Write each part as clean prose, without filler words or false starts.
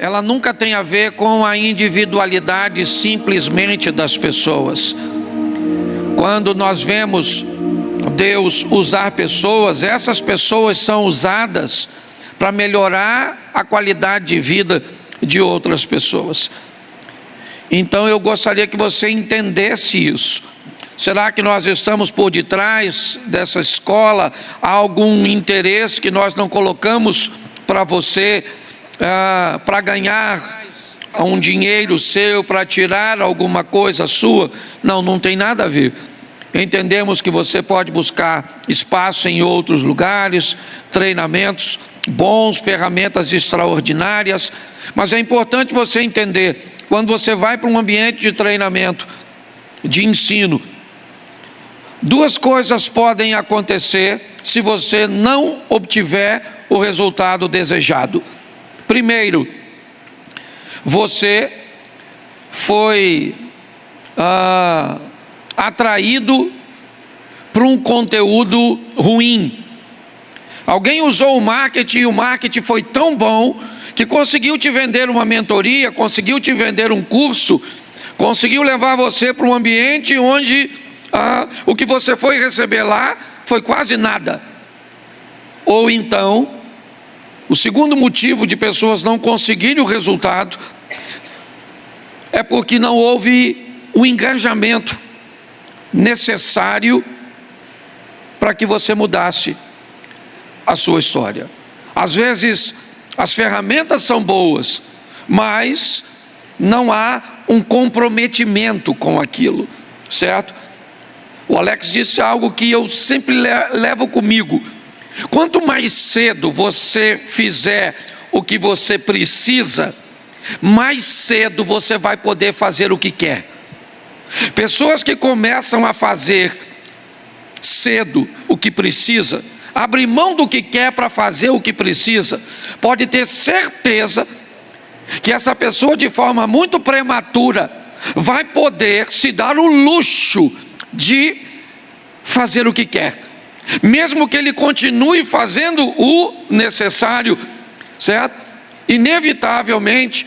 ela nunca tem a ver com a individualidade simplesmente das pessoas. Quando nós vemos Deus usar pessoas, essas pessoas são usadas para melhorar a qualidade de vida de outras pessoas. Então eu gostaria que você entendesse isso. Será que nós estamos por detrás dessa escola? Há algum interesse que nós não colocamos para você, para ganhar um dinheiro seu, para tirar alguma coisa sua? Não, não tem nada a ver. Entendemos que você pode buscar espaço em outros lugares, treinamentos bons, ferramentas extraordinárias, mas é importante você entender, quando você vai para um ambiente de treinamento, de ensino, duas coisas podem acontecer se você não obtiver o resultado desejado. Primeiro, você foi atraído para um conteúdo ruim. Alguém usou o marketing e o marketing foi tão bom que conseguiu te vender uma mentoria, conseguiu te vender um curso, conseguiu levar você para um ambiente onde o que você foi receber lá foi quase nada. Ou então, o segundo motivo de pessoas não conseguirem o resultado é porque não houve o engajamento necessário para que você mudasse a sua história. Às vezes as ferramentas são boas, mas não há um comprometimento com aquilo, certo? O Alex disse algo que eu sempre levo comigo: quanto mais cedo você fizer o que você precisa, mais cedo você vai poder fazer o que quer. Pessoas que começam a fazer cedo o que precisa, abrir mão do que quer para fazer o que precisa, pode ter certeza que essa pessoa, de forma muito prematura, vai poder se dar o luxo de fazer o que quer, mesmo que ele continue fazendo o necessário, certo? Inevitavelmente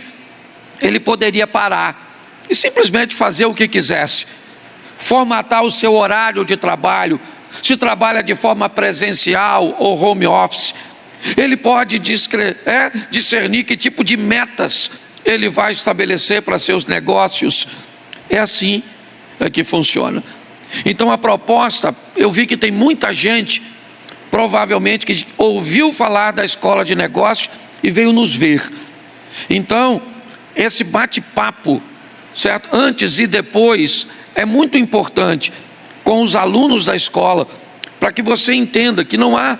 ele poderia parar e simplesmente fazer o que quisesse, formatar o seu horário de trabalho. Se trabalha de forma presencial ou home office, ele pode discernir que tipo de metas ele vai estabelecer para seus negócios. É assim que funciona. Então a proposta, eu vi que tem muita gente, provavelmente, que ouviu falar da escola de negócios e veio nos ver. Então, esse bate-papo, certo? Antes e depois, é muito importante com os alunos da escola, para que você entenda que não há,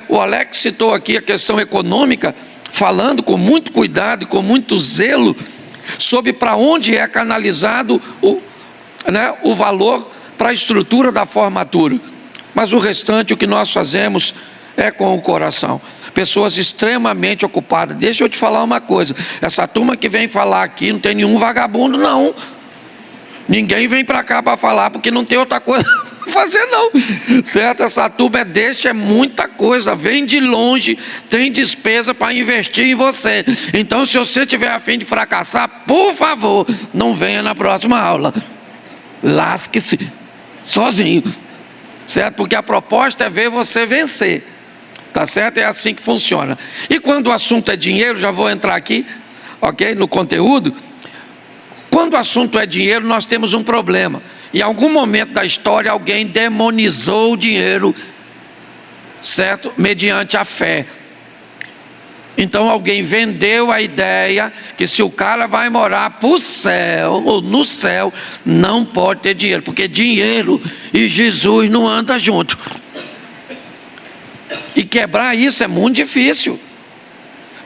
o Alex citou aqui a questão econômica, falando com muito cuidado e com muito zelo sobre para onde é canalizado o valor para a estrutura da formatura, mas o restante, o que nós fazemos é com o coração. Pessoas extremamente ocupadas. Deixa eu te falar uma coisa, essa turma que vem falar aqui não tem nenhum vagabundo não. Ninguém vem para cá para falar porque não tem outra coisa para fazer não, certo? Essa turma é muita coisa, vem de longe, tem despesa para investir em você. Então, se você tiver a fim de fracassar, por favor, não venha na próxima aula, lasque-se sozinho, certo? Porque a proposta é ver você vencer, tá certo? É assim que funciona. E quando o assunto é dinheiro, já vou entrar aqui, ok, no conteúdo. Quando o assunto é dinheiro, nós temos um problema. Em algum momento da história, alguém demonizou o dinheiro, certo? Mediante a fé. Então alguém vendeu a ideia que se o cara vai morar para o céu, ou no céu, não pode ter dinheiro, porque dinheiro e Jesus não andam junto. E quebrar isso é muito difícil,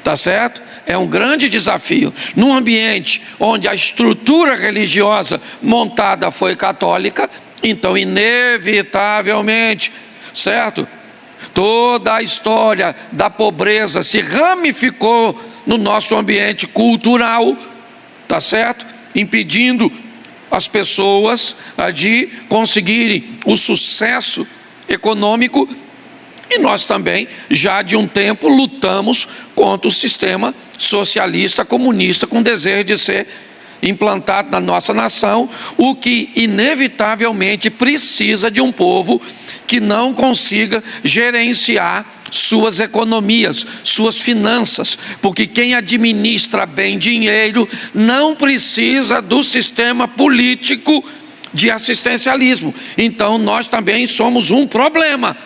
tá certo? É um grande desafio. Num ambiente onde a estrutura religiosa montada foi católica, então inevitavelmente, certo? Toda a história da pobreza se ramificou no nosso ambiente cultural, tá certo? Impedindo as pessoas de conseguirem o sucesso econômico E nós também, já de um tempo, lutamos contra o sistema socialista, comunista, com desejo de ser implantado na nossa nação, o que inevitavelmente precisa de um povo que não consiga gerenciar suas economias, suas finanças, porque quem administra bem dinheiro não precisa do sistema político de assistencialismo. Então nós também somos um problema,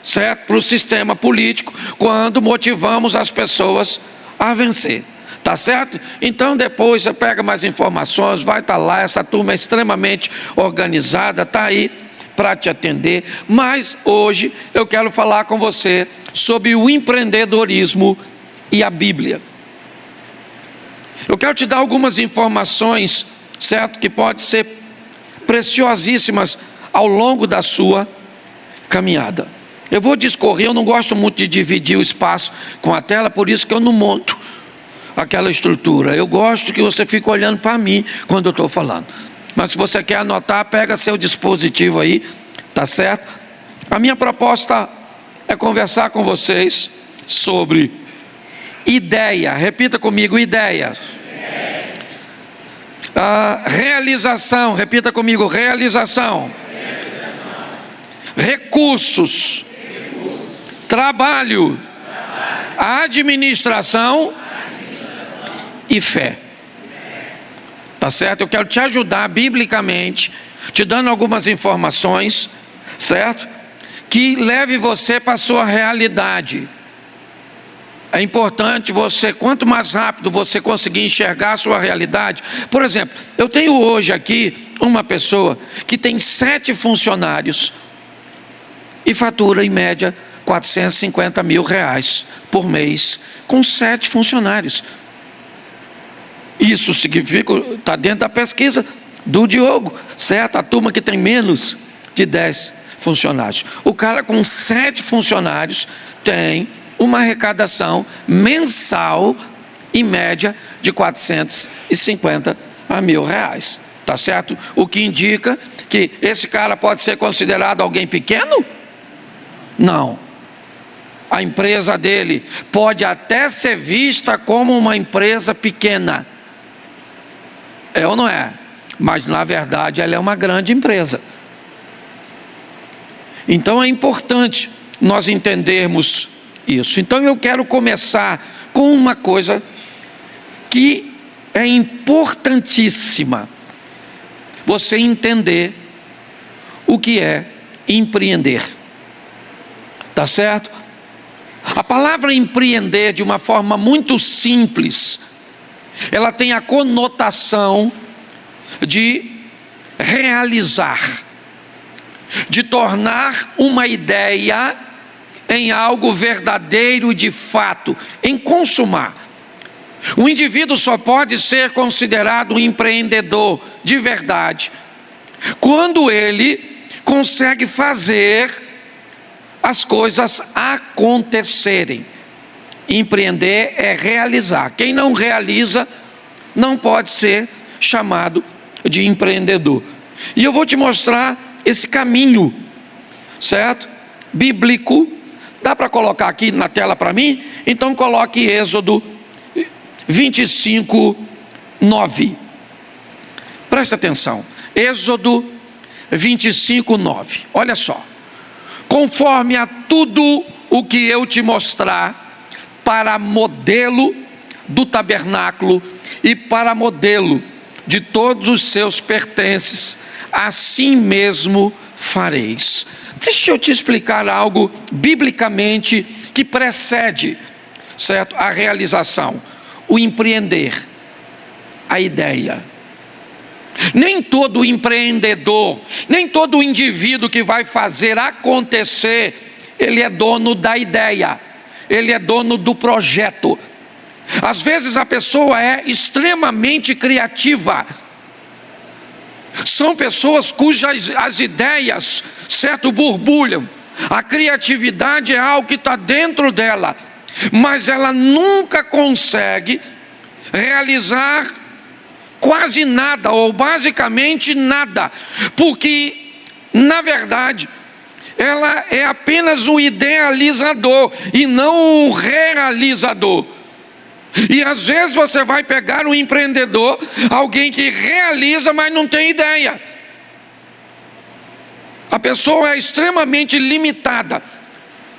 certo, para o sistema político, quando motivamos as pessoas a vencer. Tá certo? Então depois você pega mais informações, vai estar lá, essa turma é extremamente organizada, está aí para te atender. Mas hoje eu quero falar com você sobre o empreendedorismo e a Bíblia. Eu quero te dar algumas informações, certo, que podem ser preciosíssimas ao longo da sua caminhada. Eu vou discorrer, eu não gosto muito de dividir o espaço com a tela, por isso que eu não monto aquela estrutura. Eu gosto que você fique olhando para mim quando eu estou falando. Mas se você quer anotar, pega seu dispositivo aí, tá certo? A minha proposta é conversar com vocês sobre ideia. Repita comigo, ideia. Realização. Repita comigo, realização. Recursos. Trabalho. Administração. E fé. Tá certo? Eu quero te ajudar biblicamente, te dando algumas informações, certo? Que leve você para a sua realidade. É importante você, quanto mais rápido você conseguir enxergar a sua realidade. Por exemplo, eu tenho hoje aqui uma pessoa que tem 7 funcionários e fatura em média R$450 mil por mês, com 7 funcionários. Isso significa, está dentro da pesquisa do Diogo, certo? A turma que tem menos de 10 funcionários. O cara com 7 funcionários tem uma arrecadação mensal, em média, de R$450 mil. Tá certo? O que indica que esse cara pode ser considerado alguém pequeno? Não. A empresa dele pode até ser vista como uma empresa pequena. É ou não é? Mas na verdade ela é uma grande empresa. Então é importante nós entendermos isso. Então eu quero começar com uma coisa que é importantíssima. Você entender o que é empreender. Tá certo? A palavra empreender, de uma forma muito simples, ela tem a conotação de realizar, de tornar uma ideia em algo verdadeiro de fato, em consumar. O indivíduo só pode ser considerado um empreendedor de verdade quando ele consegue fazer as coisas acontecerem. Empreender é realizar. Quem não realiza não pode ser chamado de empreendedor. E eu vou te mostrar esse caminho, certo? Bíblico. Dá para colocar aqui na tela para mim? Então coloque Êxodo 25, 9. Presta atenção. Êxodo 25, 9. Olha só. Conforme a tudo o que eu te mostrar, para modelo do tabernáculo e para modelo de todos os seus pertences, assim mesmo fareis. Deixa eu te explicar algo biblicamente que precede, certo, a realização, o empreender, a ideia. Nem todo empreendedor, nem todo indivíduo que vai fazer acontecer, ele é dono da ideia. Ele é dono do projeto. Às vezes a pessoa é extremamente criativa. São pessoas cujas as ideias, certo, borbulham. A criatividade é algo que está dentro dela, mas ela nunca consegue realizar quase nada, ou basicamente nada, porque, na verdade, ela é apenas um idealizador e não um realizador. E às vezes você vai pegar um empreendedor, alguém que realiza, mas não tem ideia. A pessoa é extremamente limitada.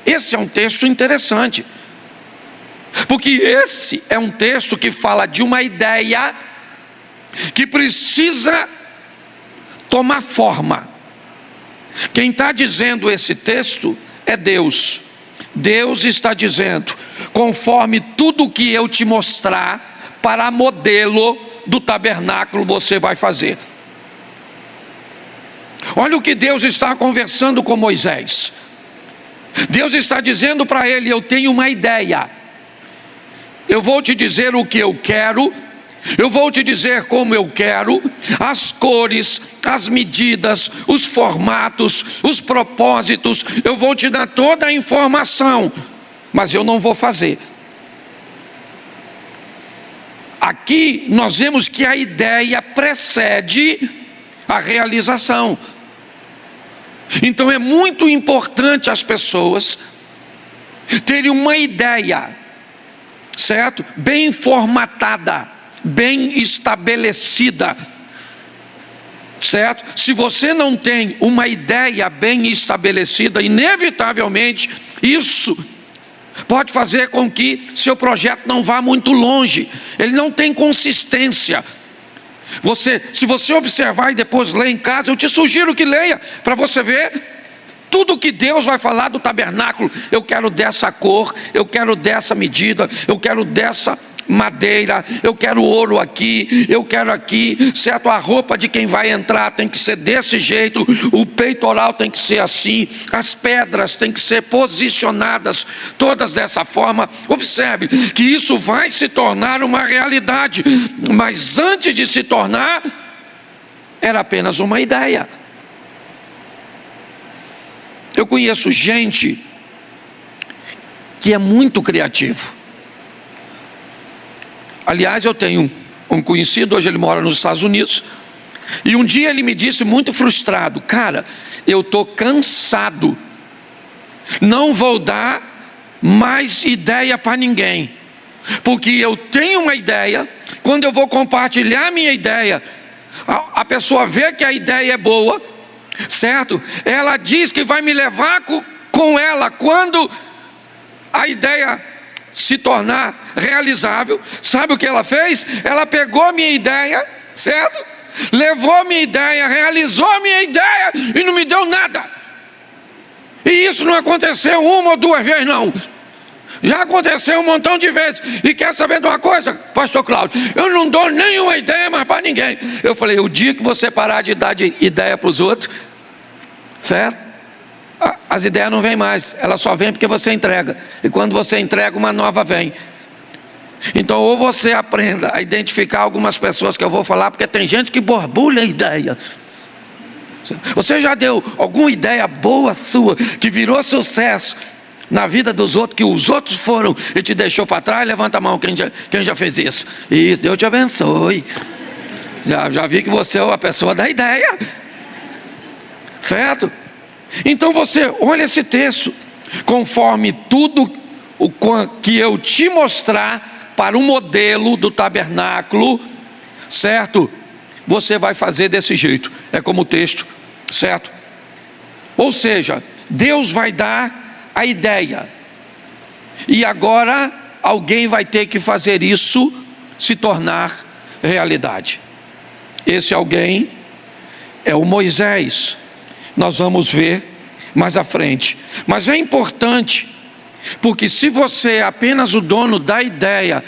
Esse é um texto interessante, porque esse é um texto que fala de uma ideia que precisa tomar forma. Quem está dizendo esse texto é Deus. Deus está dizendo: conforme tudo que eu te mostrar, para modelo do tabernáculo você vai fazer. Olha o que Deus está conversando com Moisés. Deus está dizendo para ele: eu tenho uma ideia, eu vou te dizer o que eu quero, eu vou te dizer como eu quero, as cores, as medidas, os formatos, os propósitos, eu vou te dar toda a informação, mas eu não vou fazer. Aqui nós vemos que a ideia precede a realização. Então é muito importante as pessoas terem uma ideia, certo? Bem formatada, bem estabelecida, certo? Se você não tem uma ideia bem estabelecida, inevitavelmente isso pode fazer com que seu projeto não vá muito longe, ele não tem consistência. Se você observar e depois ler em casa, eu te sugiro que leia, para você ver tudo que Deus vai falar do tabernáculo. Eu quero dessa cor, eu quero dessa medida, eu quero dessa madeira, eu quero ouro aqui, eu quero aqui, certo? A roupa de quem vai entrar tem que ser desse jeito, o peitoral tem que ser assim, as pedras têm que ser posicionadas todas dessa forma. Observe que isso vai se tornar uma realidade, mas antes de se tornar, era apenas uma ideia. Eu conheço gente que é muito criativo. Aliás, eu tenho um conhecido, hoje ele mora nos Estados Unidos, e um dia ele me disse muito frustrado: cara, eu estou cansado, não vou dar mais ideia para ninguém, porque eu tenho uma ideia, quando eu vou compartilhar a minha ideia, a pessoa vê que a ideia é boa, certo? Ela diz que vai me levar com ela quando a ideia se tornar realizável. Sabe o que ela fez? Ela pegou a minha ideia, certo? Levou a minha ideia, realizou a minha ideia e não me deu nada. E isso não aconteceu uma ou duas vezes, não. Já aconteceu um montão de vezes. E quer saber de uma coisa, pastor Cláudio? Eu não dou nenhuma ideia mais para ninguém. Eu falei: o dia que você parar de dar ideia para os outros, certo? As ideias não vêm mais, elas só vêm porque você entrega. E quando você entrega, uma nova vem. Então, ou você aprenda a identificar algumas pessoas que eu vou falar, porque tem gente que borbulha a ideia. Você já deu alguma ideia boa sua, que virou sucesso na vida dos outros, que os outros foram e te deixou para trás? Levanta a mão quem já fez isso. Isso, Deus te abençoe. Já vi que você é a pessoa da ideia, certo? Então você olha esse texto: conforme tudo o que eu te mostrar para o modelo do tabernáculo, certo? Você vai fazer desse jeito. É como o texto, certo? Ou seja, Deus vai dar a ideia, e agora alguém vai ter que fazer isso se tornar realidade. Esse alguém é o Moisés. Nós vamos ver mais à frente. Mas é importante, porque se você é apenas o dono da ideia,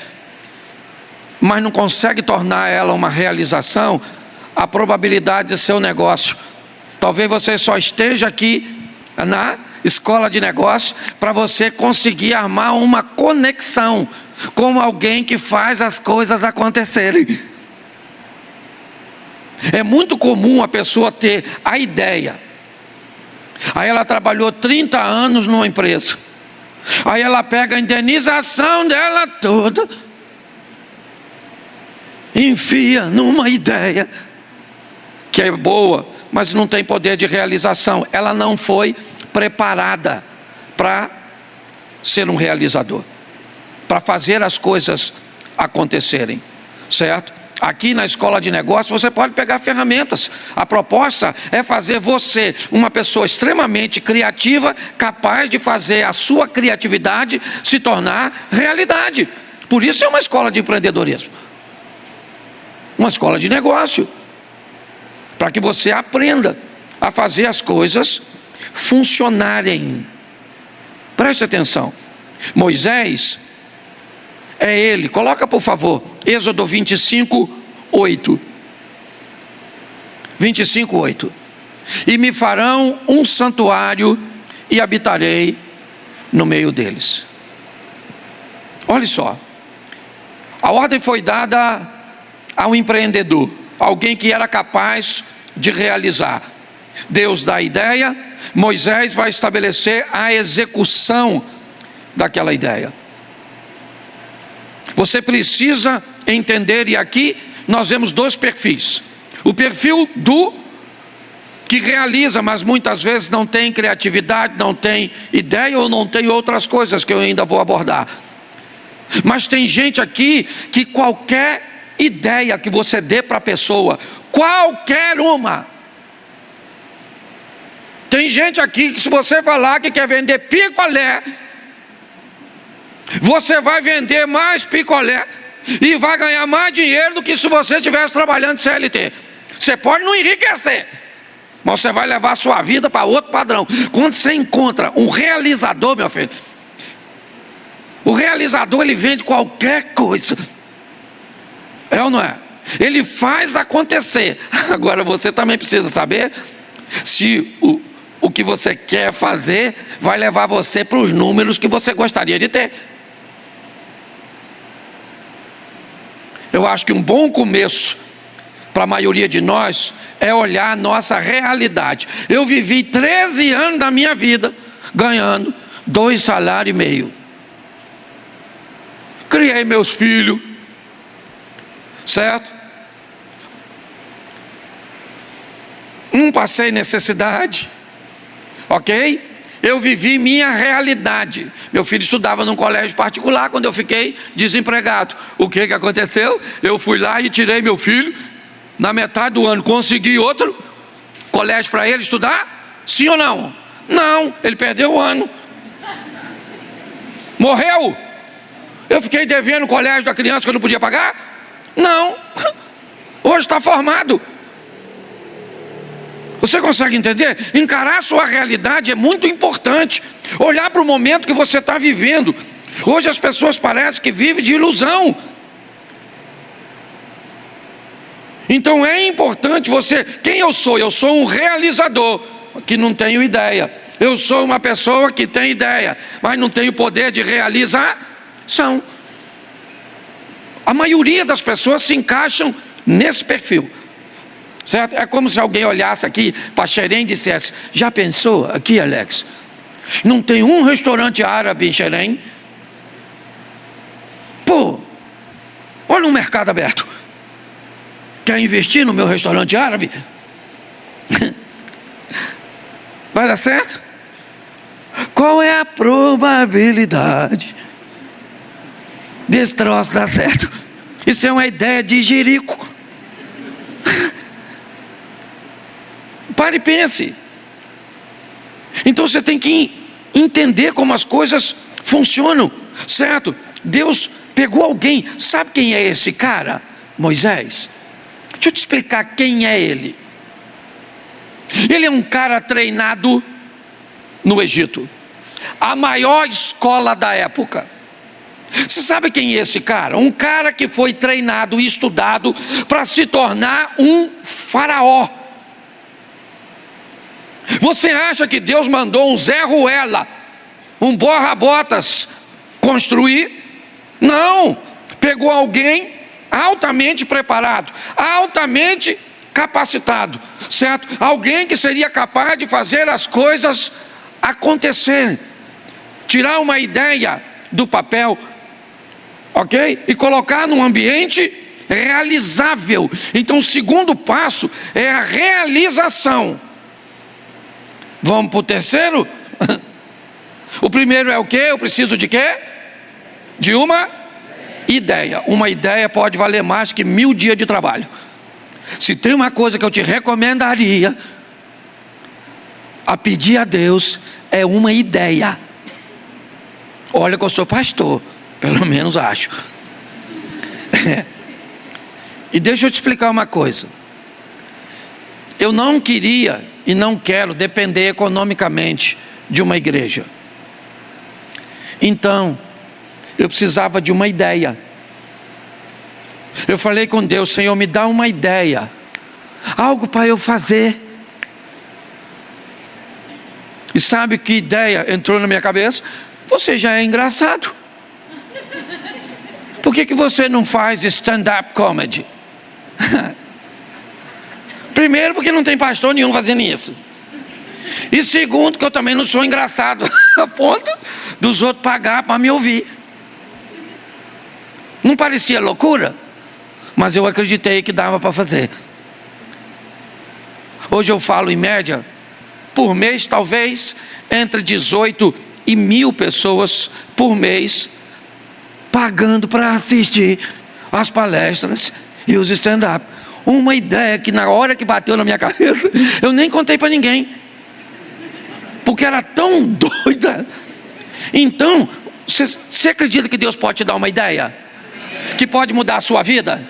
mas não consegue tornar ela uma realização, a probabilidade de seu negócio, talvez você só esteja aqui na escola de negócio para você conseguir armar uma conexão com alguém que faz as coisas acontecerem. É muito comum a pessoa ter a ideia, aí ela trabalhou 30 anos numa empresa, aí ela pega a indenização dela toda, enfia numa ideia que é boa, mas não tem poder de realização. Ela não foi preparada para ser um realizador, para fazer as coisas acontecerem, certo? Aqui na escola de negócios você pode pegar ferramentas. A proposta é fazer você uma pessoa extremamente criativa, capaz de fazer a sua criatividade se tornar realidade. Por isso é uma escola de empreendedorismo, uma escola de negócio, para que você aprenda a fazer as coisas funcionarem. Preste atenção. Moisés é ele, coloca por favor, Êxodo 25, 8. 25, 8. E me farão um santuário e habitarei no meio deles. Olha só, a ordem foi dada a um empreendedor, alguém que era capaz de realizar. Deus dá a ideia, Moisés vai estabelecer a execução daquela ideia. Você precisa entender, e aqui nós vemos dois perfis. O perfil do que realiza, mas muitas vezes não tem criatividade, não tem ideia ou não tem outras coisas que eu ainda vou abordar. Mas tem gente aqui que qualquer ideia que você dê para a pessoa, qualquer uma. Tem gente aqui que se você falar que quer vender picolé, você vai vender mais picolé e vai ganhar mais dinheiro do que se você estivesse trabalhando de CLT. Você pode não enriquecer, mas você vai levar a sua vida para outro padrão. Quando você encontra um realizador, meu filho, o realizador, ele vende qualquer coisa. É ou não é? Ele faz acontecer. Agora você também precisa saber se o que você quer fazer vai levar você para os números que você gostaria de ter. Eu acho que um bom começo para a maioria de nós é olhar a nossa realidade. Eu vivi 13 anos da minha vida ganhando 2,5 salários. Criei meus filhos, certo? Passei necessidade, ok? Eu vivi minha realidade. Meu filho estudava num colégio particular quando eu fiquei desempregado. O que aconteceu? Eu fui lá e tirei meu filho. Na metade do ano consegui outro colégio para ele estudar? Sim ou não? Não, ele perdeu o ano. Morreu? Eu fiquei devendo o colégio da criança que eu não podia pagar? Não. Hoje está formado. Você consegue entender? Encarar a sua realidade é muito importante. Olhar para o momento que você está vivendo. Hoje as pessoas parecem que vivem de ilusão. Então é importante você... Quem eu sou? Eu sou um realizador que não tenho ideia. Eu sou uma pessoa que tem ideia, mas não tenho poder de realização. A maioria das pessoas se encaixam nesse perfil. Certo? É como se alguém olhasse aqui para Xerém e dissesse: já pensou aqui, Alex? Não tem um restaurante árabe em Xerém? Pô, olha um mercado aberto. Quer investir no meu restaurante árabe? Vai dar certo? Qual é a probabilidade desse troço dar certo? Isso é uma ideia de jirico. Pare e pense. Então você tem que entender como as coisas funcionam, certo? Deus pegou alguém. Sabe quem é esse cara? Moisés. Deixa eu te explicar quem é ele. Ele é um cara treinado no Egito, a maior escola da época. Você sabe quem é esse cara? Um cara que foi treinado e estudado para se tornar um faraó. Você acha que Deus mandou um Zé Ruela, um borra-botas construir? Não, pegou alguém altamente preparado, altamente capacitado, certo? Alguém que seria capaz de fazer as coisas acontecerem, tirar uma ideia do papel, ok? E colocar num ambiente realizável. Então o segundo passo é a realização. Vamos para o terceiro? O primeiro é o quê? Eu preciso de quê? De uma ideia. Uma ideia pode valer mais que 1000 dias de trabalho. Se tem uma coisa que eu te recomendaria a pedir a Deus, é uma ideia. Olha que eu sou pastor, pelo menos acho. E deixa eu te explicar uma coisa. Eu não queria e não quero depender economicamente de uma igreja. Então, eu precisava de uma ideia. Eu falei com Deus: Senhor, me dá uma ideia, algo para eu fazer. E sabe que ideia entrou na minha cabeça? Você já é engraçado. Por que você não faz stand-up comedy? Primeiro, porque não tem pastor nenhum fazendo isso. E segundo, que eu também não sou engraçado a ponto dos outros pagar para me ouvir. Não parecia loucura? Mas eu acreditei que dava para fazer. Hoje eu falo em média, por mês, talvez entre 18 e 1000 pessoas por mês pagando para assistir as palestras e os stand-up. Uma ideia que na hora que bateu na minha cabeça, eu nem contei para ninguém, porque era tão doida. Então, você acredita que Deus pode te dar uma ideia? Que pode mudar a sua vida?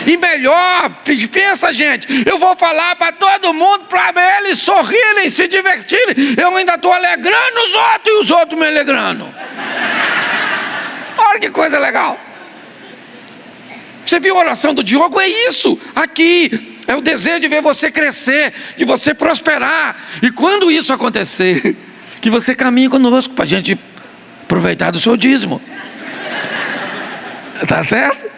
E melhor, pensa, gente, eu vou falar para todo mundo, para eles sorrirem, se divertirem. Eu ainda estou alegrando os outros e os outros me alegrando. Olha que coisa legal. Você viu a oração do Diogo? É isso aqui. É o desejo de ver você crescer, de você prosperar. E quando isso acontecer, que você caminhe conosco para a gente aproveitar do seu dízimo. Tá certo?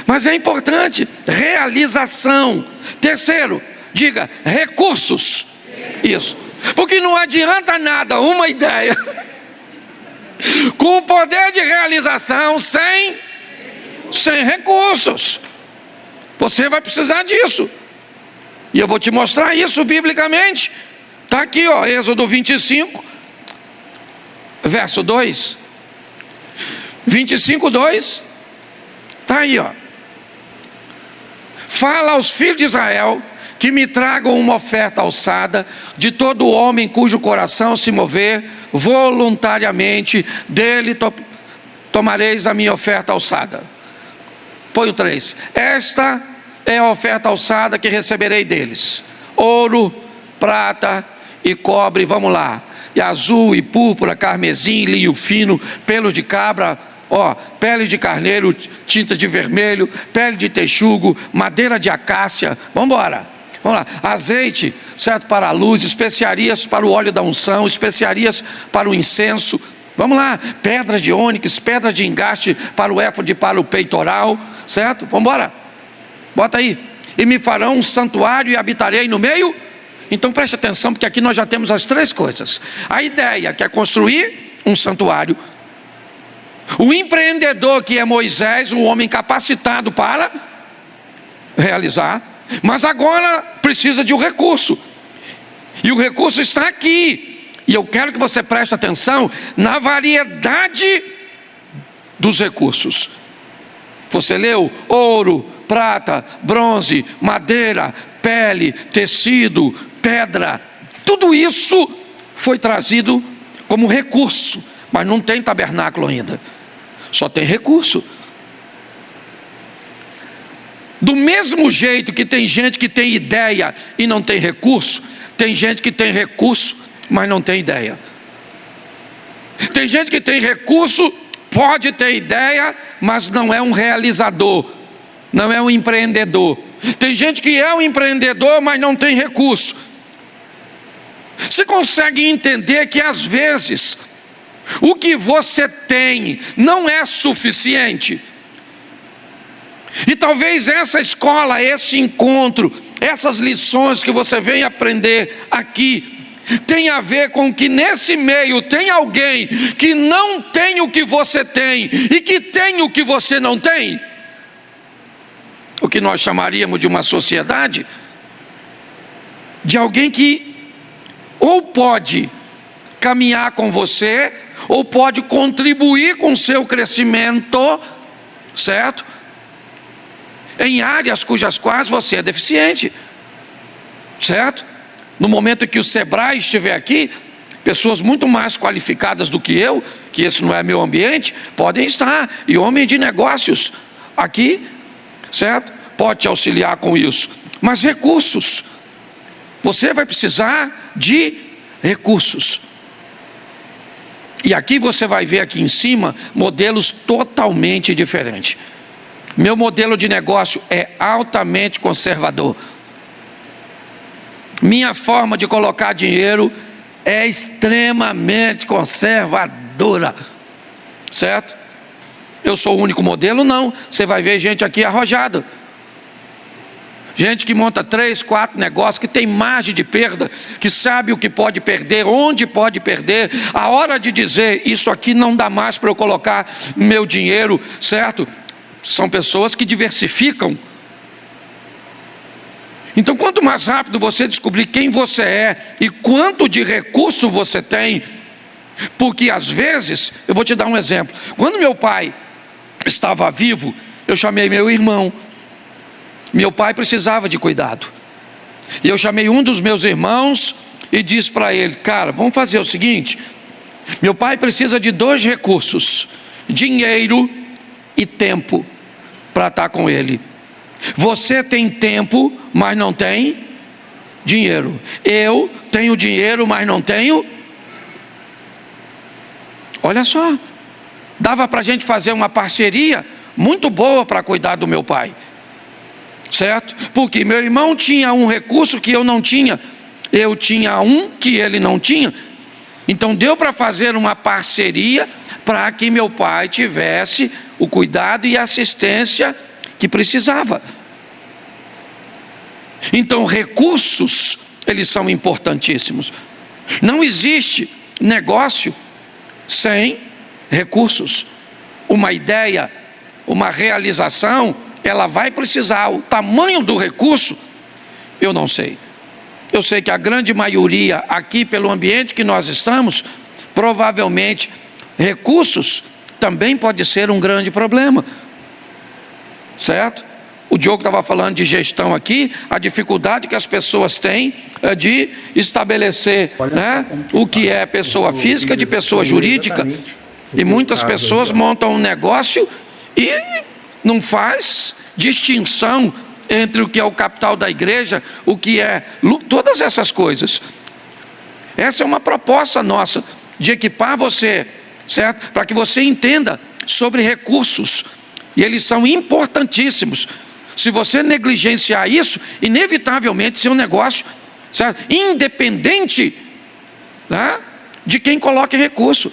Mas é importante, realização. Terceiro, diga, recursos. Isso. Porque não adianta nada uma ideia com o poder de realização sem recursos. Você vai precisar disso. E eu vou te mostrar isso biblicamente. Está aqui, ó, Êxodo 25, verso 2. 25, 2. Está aí, ó. Fala aos filhos de Israel que me tragam uma oferta alçada de todo homem cujo coração se mover voluntariamente, dele tomareis a minha oferta alçada. Põe o 3. Esta é a oferta alçada que receberei deles: ouro, prata e cobre, vamos lá, e azul e púrpura, carmesim, linho fino, pelos de cabra, ó, pele de carneiro, tinta de vermelho, pele de texugo, madeira de acácia. Vamos embora. Vamos lá. Azeite, certo, para a luz, especiarias para o óleo da unção, especiarias para o incenso. Vamos lá. Pedras de ônix, pedras de engaste para o éfode, para o peitoral, certo? Vamos embora. Bota aí. E me farão um santuário e habitarei no meio. Então preste atenção, porque aqui nós já temos as 3 coisas. A ideia, que é construir um santuário. O empreendedor, que é Moisés, um homem capacitado para realizar. Mas agora precisa de um recurso. E o recurso está aqui. E eu quero que você preste atenção na variedade dos recursos. Você leu? Ouro, prata, bronze, madeira, pele, tecido, pedra. Tudo isso foi trazido como recurso. Mas não tem tabernáculo ainda. Só tem recurso. Do mesmo jeito que tem gente que tem ideia e não tem recurso, tem gente que tem recurso, mas não tem ideia. Tem gente que tem recurso, pode ter ideia, mas não é um realizador, não é um empreendedor. Tem gente que é um empreendedor, mas não tem recurso. Você consegue entender que às vezes o que você tem não é suficiente? E talvez essa escola, esse encontro, essas lições que você vem aprender aqui, tem a ver com que nesse meio tem alguém que não tem o que você tem e que tem o que você não tem. O que nós chamaríamos de uma sociedade, de alguém que ou pode caminhar com você, ou pode contribuir com o seu crescimento, certo? Em áreas cujas quais você é deficiente, certo? No momento em que o Sebrae estiver aqui, pessoas muito mais qualificadas do que eu, que esse não é meu ambiente, podem estar, e homens de negócios aqui, certo? Pode te auxiliar com isso. Mas recursos, você vai precisar de recursos. E aqui você vai ver aqui em cima modelos totalmente diferentes. Meu modelo de negócio é altamente conservador. Minha forma de colocar dinheiro é extremamente conservadora, certo? Eu sou o único modelo? Não. Você vai ver gente aqui arrojada. Gente que monta 3, 4 negócios, que tem margem de perda, que sabe o que pode perder, onde pode perder, a hora de dizer, isso aqui não dá mais para eu colocar meu dinheiro, certo? São pessoas que diversificam. Então, quanto mais rápido você descobrir quem você é e quanto de recurso você tem, porque às vezes, eu vou te dar um exemplo, quando meu pai estava vivo, eu chamei meu irmão. Meu pai precisava de cuidado, e eu chamei um dos meus irmãos e disse para ele: cara, vamos fazer o seguinte, meu pai precisa de 2 recursos, dinheiro e tempo, para estar com ele. Você tem tempo, mas não tem dinheiro. Eu tenho dinheiro, mas não tenho. Olha só, dava para a gente fazer uma parceria muito boa para cuidar do meu pai, certo? Porque meu irmão tinha um recurso que eu não tinha, eu tinha um que ele não tinha. Então deu para fazer uma parceria para que meu pai tivesse o cuidado e a assistência que precisava. Então recursos, eles são importantíssimos. Não existe negócio sem recursos. Uma ideia, uma realização, ela vai precisar. O tamanho do recurso, eu não sei. Eu sei que a grande maioria aqui, pelo ambiente que nós estamos, provavelmente recursos também pode ser um grande problema, certo? O Diogo estava falando de gestão aqui, a dificuldade que as pessoas têm de estabelecer, né, o que é pessoa física de pessoa jurídica. E muitas pessoas montam um negócio e não faz distinção entre o que é o capital da igreja, o que é todas essas coisas. Essa é uma proposta nossa de equipar você, certo? Para que você entenda sobre recursos, e eles são importantíssimos. Se você negligenciar isso, inevitavelmente seu negócio, certo? Independente, né, de quem coloque recurso.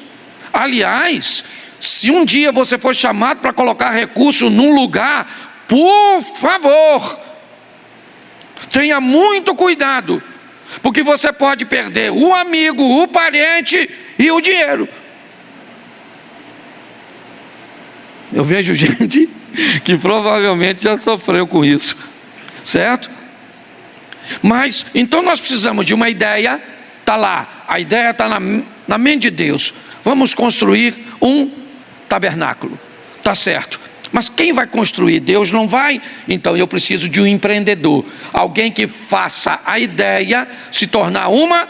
Aliás, se um dia você for chamado para colocar recurso num lugar, por favor, tenha muito cuidado, porque você pode perder o amigo, o parente e o dinheiro. Eu vejo gente que provavelmente já sofreu com isso, certo? Mas, então nós precisamos de uma ideia, está lá, a ideia está na mente de Deus. Vamos construir um tabernáculo, está certo. Mas quem vai construir? Deus não vai? Então eu preciso de um empreendedor, alguém que faça a ideia se tornar uma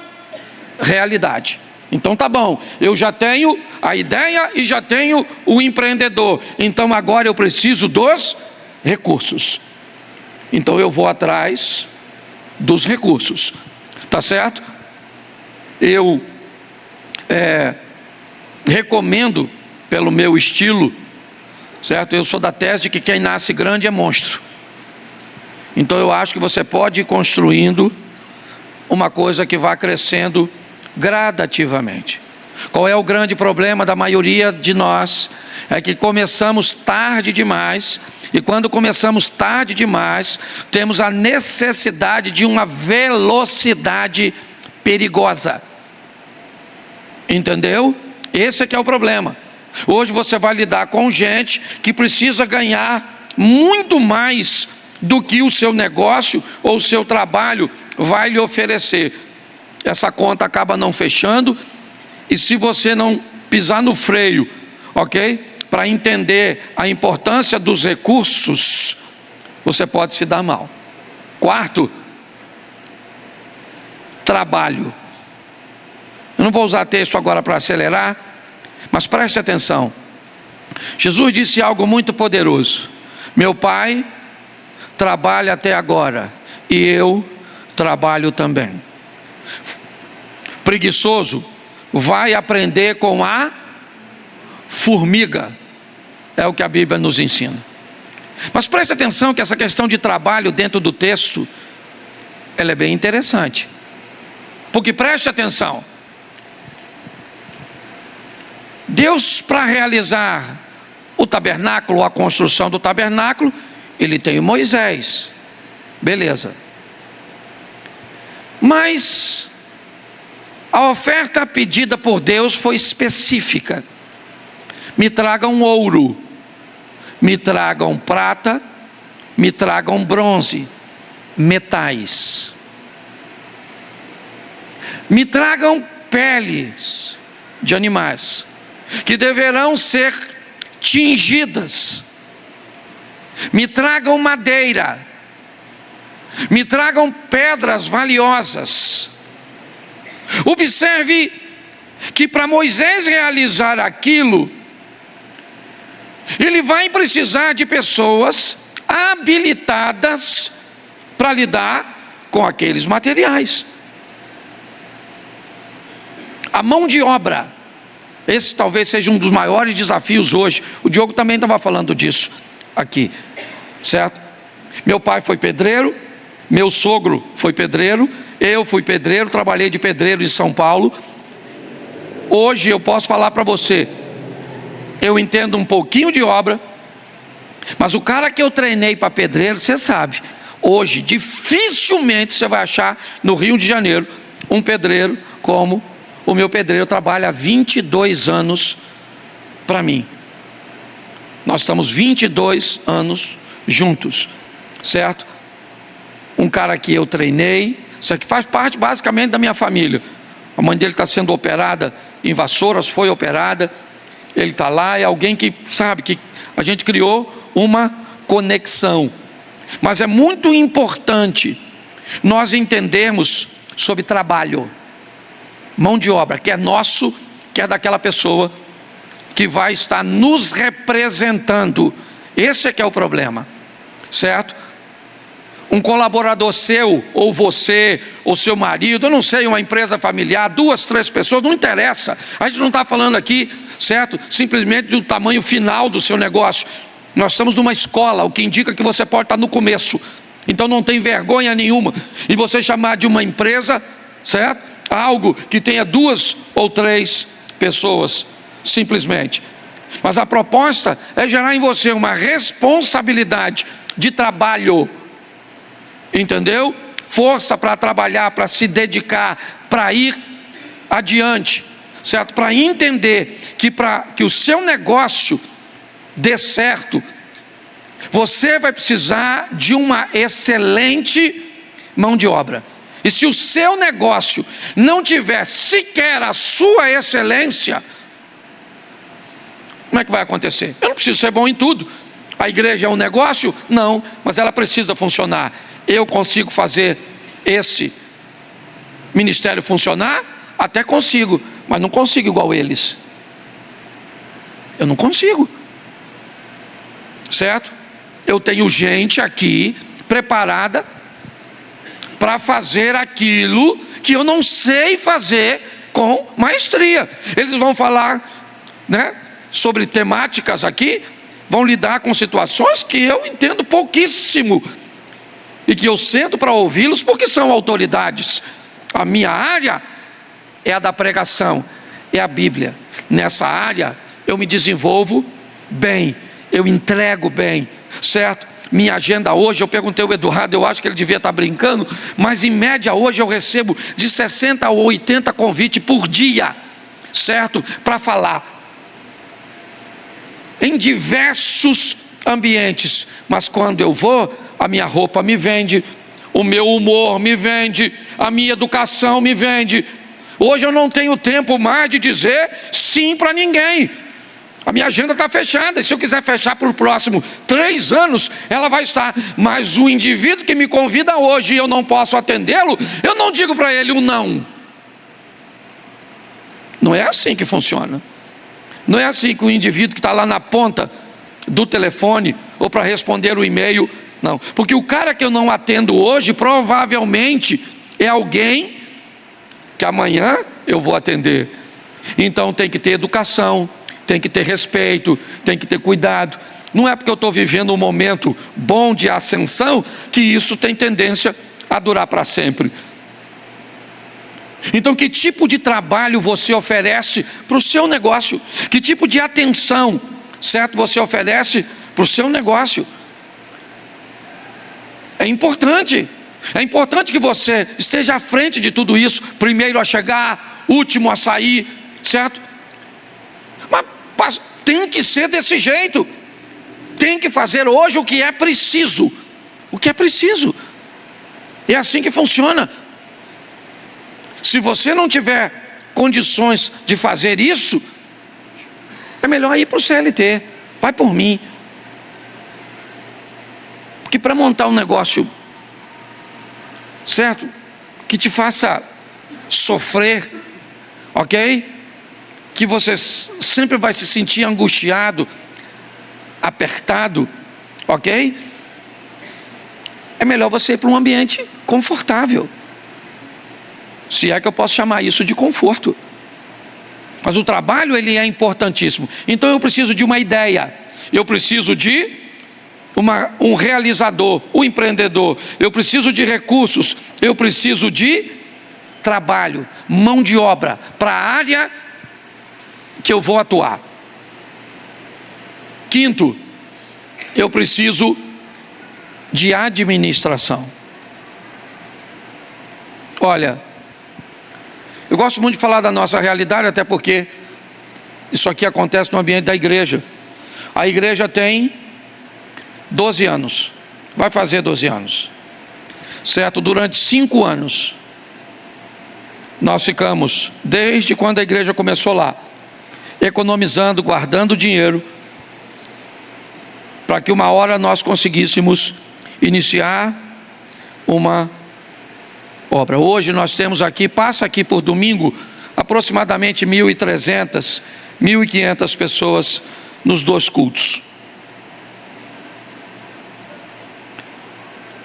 realidade. Então tá bom, eu já tenho a ideia e já tenho o empreendedor, então agora eu preciso dos recursos. Então eu vou atrás dos recursos, tá certo? Eu recomendo, pelo meu estilo, certo? Eu sou da tese de que quem nasce grande é monstro. Então eu acho que você pode ir construindo uma coisa que vá crescendo gradativamente. Qual é o grande problema da maioria de nós? É que começamos tarde demais, e quando começamos tarde demais, temos a necessidade de uma velocidade perigosa. Entendeu? Esse é que é o problema. Hoje você vai lidar com gente que precisa ganhar muito mais do que o seu negócio ou o seu trabalho vai lhe oferecer. Essa conta acaba não fechando, E se você não pisar no freio, ok? Para entender a importância dos recursos, você pode se dar mal. Quarto, trabalho. Eu não vou usar texto agora para acelerar, mas preste atenção. Jesus disse algo muito poderoso: meu Pai trabalha até agora e eu trabalho também. Preguiçoso vai aprender com a formiga, é o que a Bíblia nos ensina. Mas preste atenção que essa questão de trabalho dentro do texto, ela é bem interessante. Porque preste atenção, Deus, para realizar o tabernáculo, a construção do tabernáculo, Ele tem o Moisés, beleza. Mas a oferta pedida por Deus foi específica: me tragam ouro, me tragam prata, me tragam bronze, metais, me tragam peles de animais que deverão ser tingidas, me tragam madeira, me tragam pedras valiosas. Observe que para Moisés realizar aquilo, ele vai precisar de pessoas habilitadas para lidar com aqueles materiais. A mão de obra, esse talvez seja um dos maiores desafios hoje. O Diogo também estava falando disso aqui, certo? Meu pai foi pedreiro, meu sogro foi pedreiro, eu fui pedreiro, trabalhei de pedreiro em São Paulo. Hoje eu posso falar para você, eu entendo um pouquinho de obra, mas o cara que eu treinei para pedreiro, você sabe, hoje dificilmente você vai achar no Rio de Janeiro um pedreiro como o meu pedreiro. Trabalha há 22 anos para mim. Nós estamos 22 anos juntos, certo? Um cara que eu treinei, isso aqui faz parte basicamente da minha família. A mãe dele está sendo operada em Vassouras, foi operada, ele está lá, é alguém que sabe que a gente criou uma conexão. Mas é muito importante nós entendermos sobre trabalho, mão de obra, que é nosso, que é daquela pessoa que vai estar nos representando. Esse é que é o problema, certo? Um colaborador seu, ou você, ou seu marido, eu não sei, uma empresa familiar, 2, 3 pessoas, não interessa. A gente não está falando aqui, certo, simplesmente do tamanho final do seu negócio. Nós estamos numa escola, o que indica que você pode estar no começo. Então não tem vergonha nenhuma em você chamar de uma empresa, certo, algo que tenha 2 ou 3 pessoas, simplesmente. Mas a proposta é gerar em você uma responsabilidade de trabalho, entendeu? Força para trabalhar, para se dedicar, para ir adiante, certo? Para entender que para que o seu negócio dê certo, você vai precisar de uma excelente mão de obra. E se o seu negócio não tiver sequer a sua excelência, como é que vai acontecer? Eu não preciso ser bom em tudo. A igreja é um negócio? Não, mas ela precisa funcionar. Eu consigo fazer esse ministério funcionar? Até consigo, mas não consigo igual eles. Eu não consigo, certo? Eu tenho gente aqui preparada para fazer aquilo que eu não sei fazer com maestria. Eles vão falar, né, sobre temáticas aqui, vão lidar com situações que eu entendo pouquíssimo e que eu sento para ouvi-los porque são autoridades. A minha área é a da pregação, é a Bíblia. Nessa área eu me desenvolvo bem, eu entrego bem, certo? Minha agenda hoje, eu perguntei ao Eduardo, eu acho que ele devia estar brincando, mas em média hoje eu recebo de 60 a 80 convites por dia, certo? Para falar em diversos ambientes. Mas quando eu vou, a minha roupa me vende, o meu humor me vende, a minha educação me vende, Hoje eu não tenho tempo mais de dizer sim para ninguém. A minha agenda está fechada, e se eu quiser fechar para o próximo 3 anos, ela vai estar. Mas o indivíduo que me convida hoje e eu não posso atendê-lo, eu não digo para ele o não. Não é assim que funciona. Não é assim que o indivíduo que está lá na ponta do telefone, ou para responder o e-mail, não. Porque o cara que eu não atendo hoje, provavelmente é alguém que amanhã eu vou atender. Então tem que ter educação, tem que ter respeito, tem que ter cuidado. Não é porque eu estou vivendo um momento bom de ascensão que isso tem tendência a durar para sempre. Então, que tipo de trabalho você oferece para o seu negócio? Que tipo de atenção, certo, você oferece para o seu negócio? É importante que você esteja à frente de tudo isso, primeiro a chegar, último a sair, certo? Mas tem que ser desse jeito. Tem que fazer hoje o que é preciso. O que é preciso. É assim que funciona. Se você não tiver condições de fazer isso, é melhor ir para o CLT. Vai por mim. Porque para montar um negócio, certo, que te faça sofrer, ok? Que você sempre vai se sentir angustiado, apertado, ok? É melhor você ir para um ambiente confortável. Se é que eu posso chamar isso de conforto. Mas o trabalho, ele é importantíssimo. Então eu preciso de uma ideia. Eu preciso de um realizador, um empreendedor. Eu preciso de recursos. Eu preciso de trabalho, mão de obra, para a área que eu vou atuar. Quinto, eu preciso de administração. Olha, eu gosto muito de falar da nossa realidade, até porque isso aqui acontece no ambiente da igreja. A igreja tem 12 anos, vai fazer 12 anos, certo? Durante 5 anos, nós ficamos, desde quando a igreja começou lá, economizando, guardando dinheiro, para que uma hora nós conseguíssemos iniciar uma obra. Hoje nós temos aqui, passa aqui por domingo, aproximadamente 1.300, 1.500 pessoas nos 2 cultos.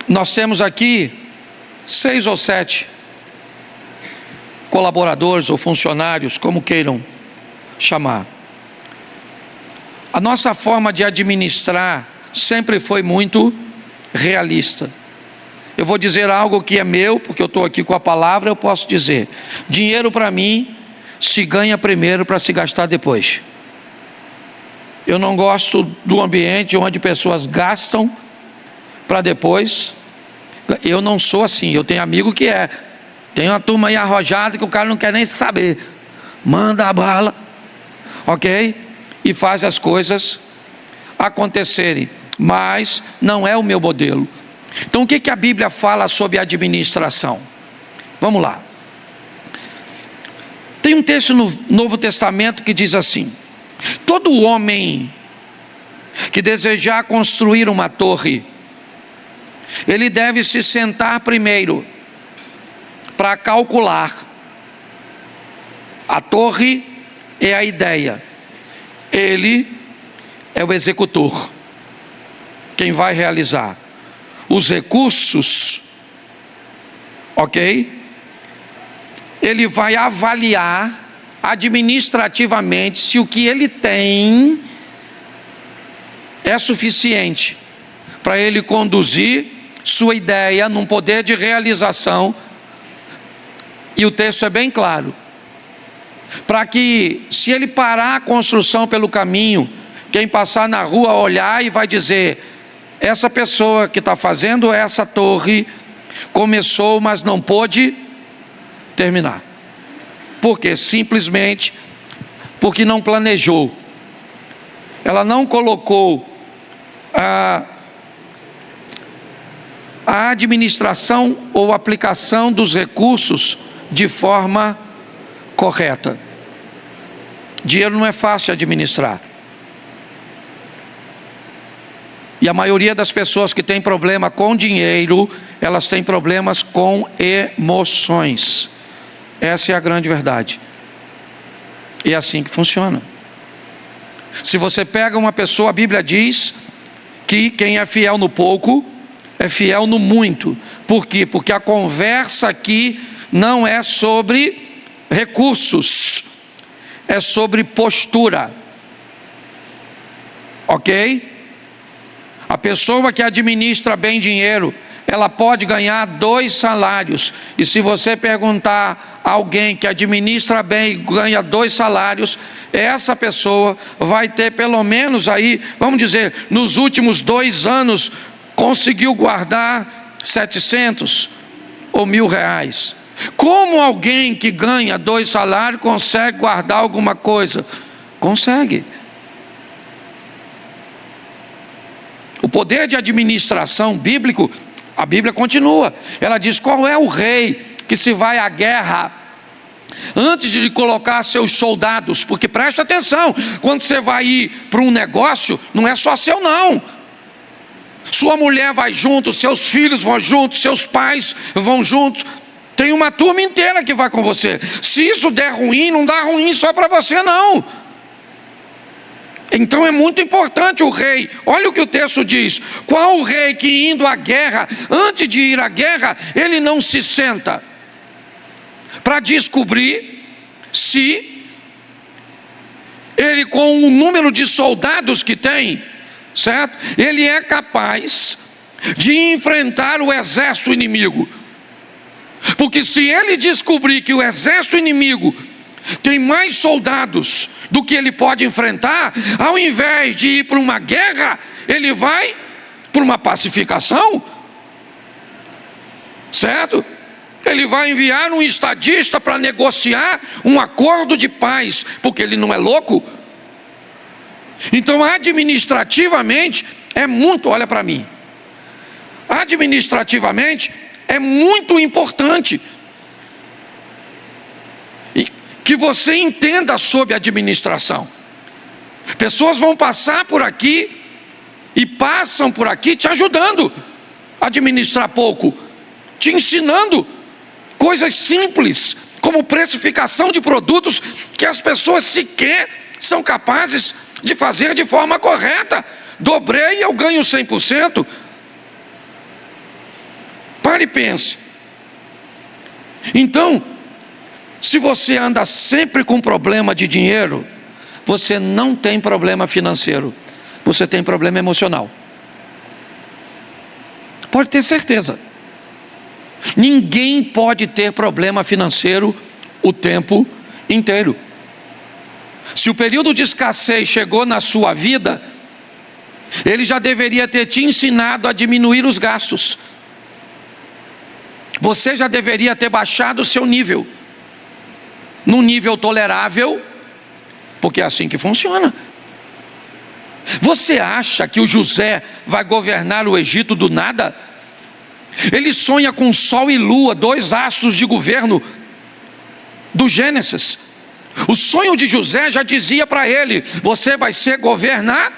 Nós temos aqui 6 ou 7 colaboradores ou funcionários, como queiram chamar. A nossa forma de administrar sempre foi muito realista. Eu vou dizer algo que é meu, porque eu estou aqui com a palavra, eu posso dizer: dinheiro para mim se ganha primeiro para se gastar depois. Eu não gosto do ambiente onde pessoas gastam para depois. Eu não sou assim, eu tenho amigo que é. Tem uma turma aí arrojada que o cara não quer nem saber. Manda a bala, ok? E faz as coisas acontecerem. Mas não é o meu modelo. Então o que a Bíblia fala sobre administração? Vamos lá. Tem um texto no Novo Testamento que diz assim: todo homem que desejar construir uma torre, ele deve se sentar primeiro para calcular. A torre é a ideia, ele é o executor, quem vai realizar. Os recursos, ok? Ele vai avaliar administrativamente se o que ele tem é suficiente para ele conduzir sua ideia num poder de realização. E o texto é bem claro, para que, se ele parar a construção pelo caminho, quem passar na rua olhar e vai dizer: essa pessoa que está fazendo essa torre começou, mas não pôde terminar. Por quê? Simplesmente porque não planejou. Ela não colocou a administração ou aplicação dos recursos de forma correta. Dinheiro não é fácil de administrar. E a maioria das pessoas que tem problema com dinheiro, elas têm problemas com emoções. Essa é a grande verdade. E é assim que funciona. Se você pega uma pessoa, a Bíblia diz que quem é fiel no pouco, é fiel no muito. Por quê? Porque a conversa aqui não é sobre recursos, é sobre postura. Ok? A pessoa que administra bem dinheiro, ela pode ganhar 2 salários. E se você perguntar a alguém que administra bem e ganha 2 salários, essa pessoa vai ter pelo menos aí, vamos dizer, nos últimos 2 anos, conseguiu guardar 700 ou R$1.000. Como alguém que ganha 2 salários consegue guardar alguma coisa? Consegue. O poder de administração bíblico, a Bíblia continua. Ela diz: qual é o rei que se vai à guerra antes de colocar seus soldados? Porque presta atenção, quando você vai ir para um negócio, não é só seu não. Sua mulher vai junto, seus filhos vão junto, seus pais vão junto. Tem uma turma inteira que vai com você. Se isso der ruim, não dá ruim só para você não. Então é muito importante o rei. Olha o que o texto diz: qual o rei que indo à guerra, antes de ir à guerra, ele não se senta para descobrir se ele, com o número de soldados que tem, certo? Ele é capaz de enfrentar o exército inimigo. Porque se ele descobrir que o exército inimigo tem mais soldados do que ele pode enfrentar, ao invés de ir para uma guerra, ele vai para uma pacificação, certo? Ele vai enviar um estadista para negociar um acordo de paz, porque ele não é louco. Então, administrativamente, é muito, olha para mim, administrativamente é muito importante que você entenda sobre administração. Pessoas vão passar por aqui e passam por aqui te ajudando a administrar pouco, te ensinando coisas simples, como precificação de produtos que as pessoas sequer são capazes de fazer de forma correta. Dobrei e eu ganho 100%. Pare e pense. Então, se você anda sempre com problema de dinheiro, você não tem problema financeiro, você tem problema emocional. Pode ter certeza. Ninguém pode ter problema financeiro o tempo inteiro. Se o período de escassez chegou na sua vida, ele já deveria ter te ensinado a diminuir os gastos. Você já deveria ter baixado o seu nível num nível tolerável, porque é assim que funciona. Você acha que o José vai governar o Egito do nada? Ele sonha com sol e lua, 2 astros de governo do Gênesis. O sonho de José já dizia para ele: você vai governar,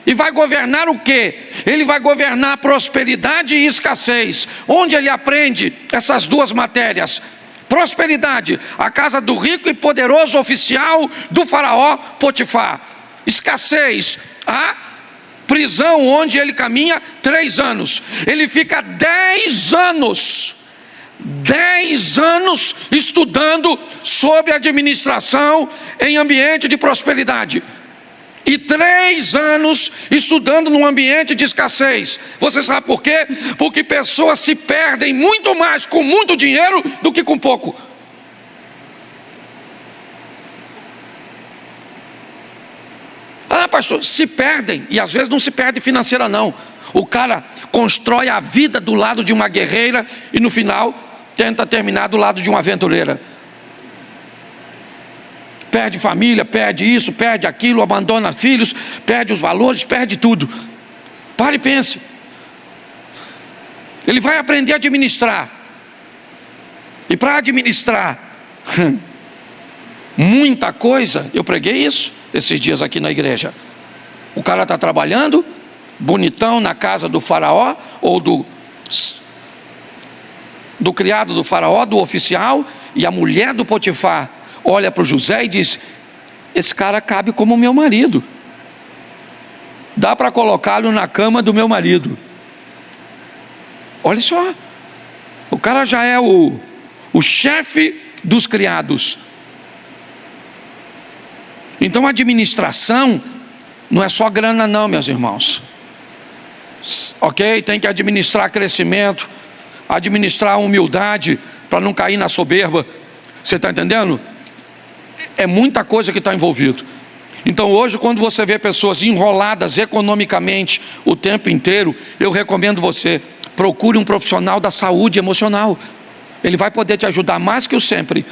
e vai governar o quê? Ele vai governar prosperidade e escassez. Onde ele aprende essas 2 matérias? Prosperidade, a casa do rico e poderoso oficial do faraó Potifar. Escassez, a prisão onde ele caminha 3 anos. Ele fica 10 anos estudando sobre administração em ambiente de prosperidade. E 3 anos estudando num ambiente de escassez. Você sabe por quê? Porque pessoas se perdem muito mais com muito dinheiro do que com pouco. Ah, pastor, se perdem. E às vezes não se perde financeira não. O cara constrói a vida do lado de uma guerreira e no final tenta terminar do lado de uma aventureira. Perde família, perde isso, perde aquilo, abandona filhos, perde os valores, perde tudo. Pare e pense. Ele vai aprender a administrar. E para administrar, muita coisa. Eu preguei isso esses dias aqui na igreja. O cara está trabalhando, bonitão, na casa do faraó, ou do criado do faraó, do oficial, e a mulher do Potifar olha para o José e diz: esse cara cabe como meu marido, dá para colocá-lo na cama do meu marido. Olha só, o cara já é o chefe dos criados. Então a administração não é só grana não, meus irmãos. Ok? Tem que administrar crescimento, administrar humildade, para não cair na soberba. Você está entendendo? É muita coisa que está envolvido. Então hoje, quando você vê pessoas enroladas economicamente o tempo inteiro, eu recomendo você, procure um profissional da saúde emocional. Ele vai poder te ajudar mais que o sempre,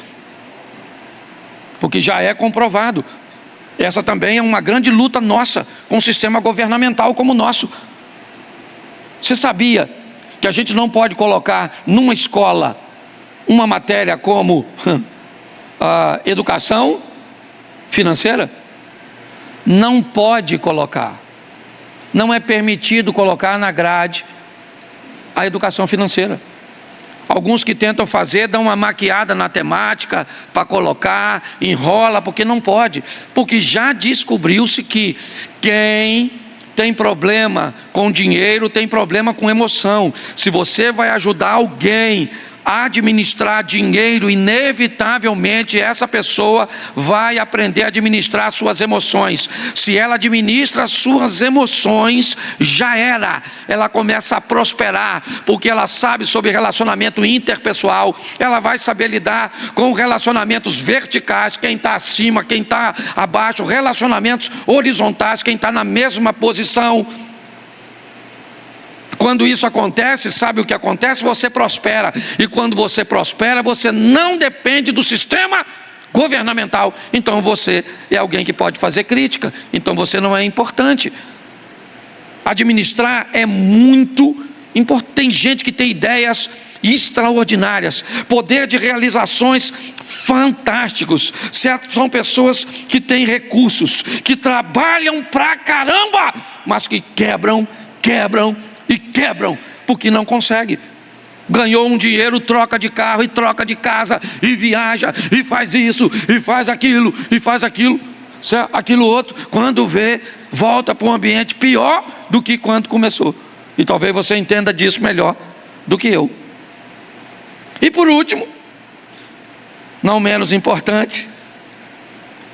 porque já é comprovado. Essa também é uma grande luta nossa com um sistema governamental como o nosso. Você sabia que a gente não pode colocar numa escola uma matéria como educação financeira? Não pode colocar. Não é permitido colocar na grade a educação financeira. Alguns que tentam fazer, dão uma maquiada na temática para colocar, enrola, porque não pode. Porque já descobriu-se que quem tem problema com dinheiro tem problema com emoção. Se você vai ajudar alguém a administrar dinheiro, inevitavelmente essa pessoa vai aprender a administrar suas emoções. Se ela administra suas emoções, já era. Ela começa a prosperar, porque ela sabe sobre relacionamento interpessoal, ela vai saber lidar com relacionamentos verticais, quem está acima, quem está abaixo, relacionamentos horizontais, quem está na mesma posição. Quando isso acontece, sabe o que acontece? Você prospera. E quando você prospera, você não depende do sistema governamental. Então você é alguém que pode fazer crítica. Então você não é importante. Administrar é muito importante. Tem gente que tem ideias extraordinárias, poder de realizações fantásticos. São pessoas que têm recursos, que trabalham pra caramba, mas que quebram, porque não consegue. Ganhou um dinheiro, troca de carro e troca de casa, e viaja, e faz isso, e faz aquilo, aquilo outro. Quando vê, volta para um ambiente pior do que quando começou. E talvez você entenda disso melhor do que eu. E por último, não menos importante,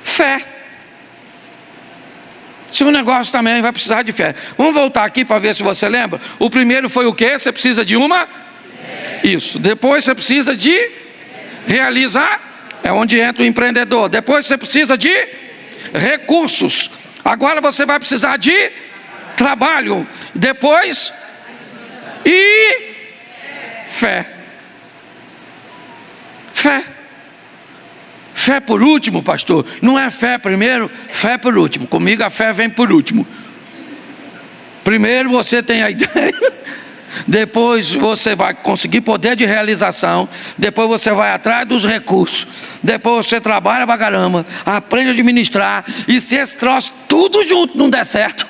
fé. Seu negócio também vai precisar de fé. Vamos voltar aqui para ver se você lembra. O primeiro foi o quê? Você precisa de uma? Isso. Depois você precisa de realizar. É onde entra o empreendedor. Depois você precisa de recursos. Agora você vai precisar de trabalho. Depois fé. Fé por último, pastor. Não é fé primeiro, fé por último. Comigo a fé vem por último. Primeiro você tem a ideia, depois você vai conseguir poder de realização, depois você vai atrás dos recursos, depois você trabalha pra caramba, aprende a administrar, e se esse troço tudo junto não der certo,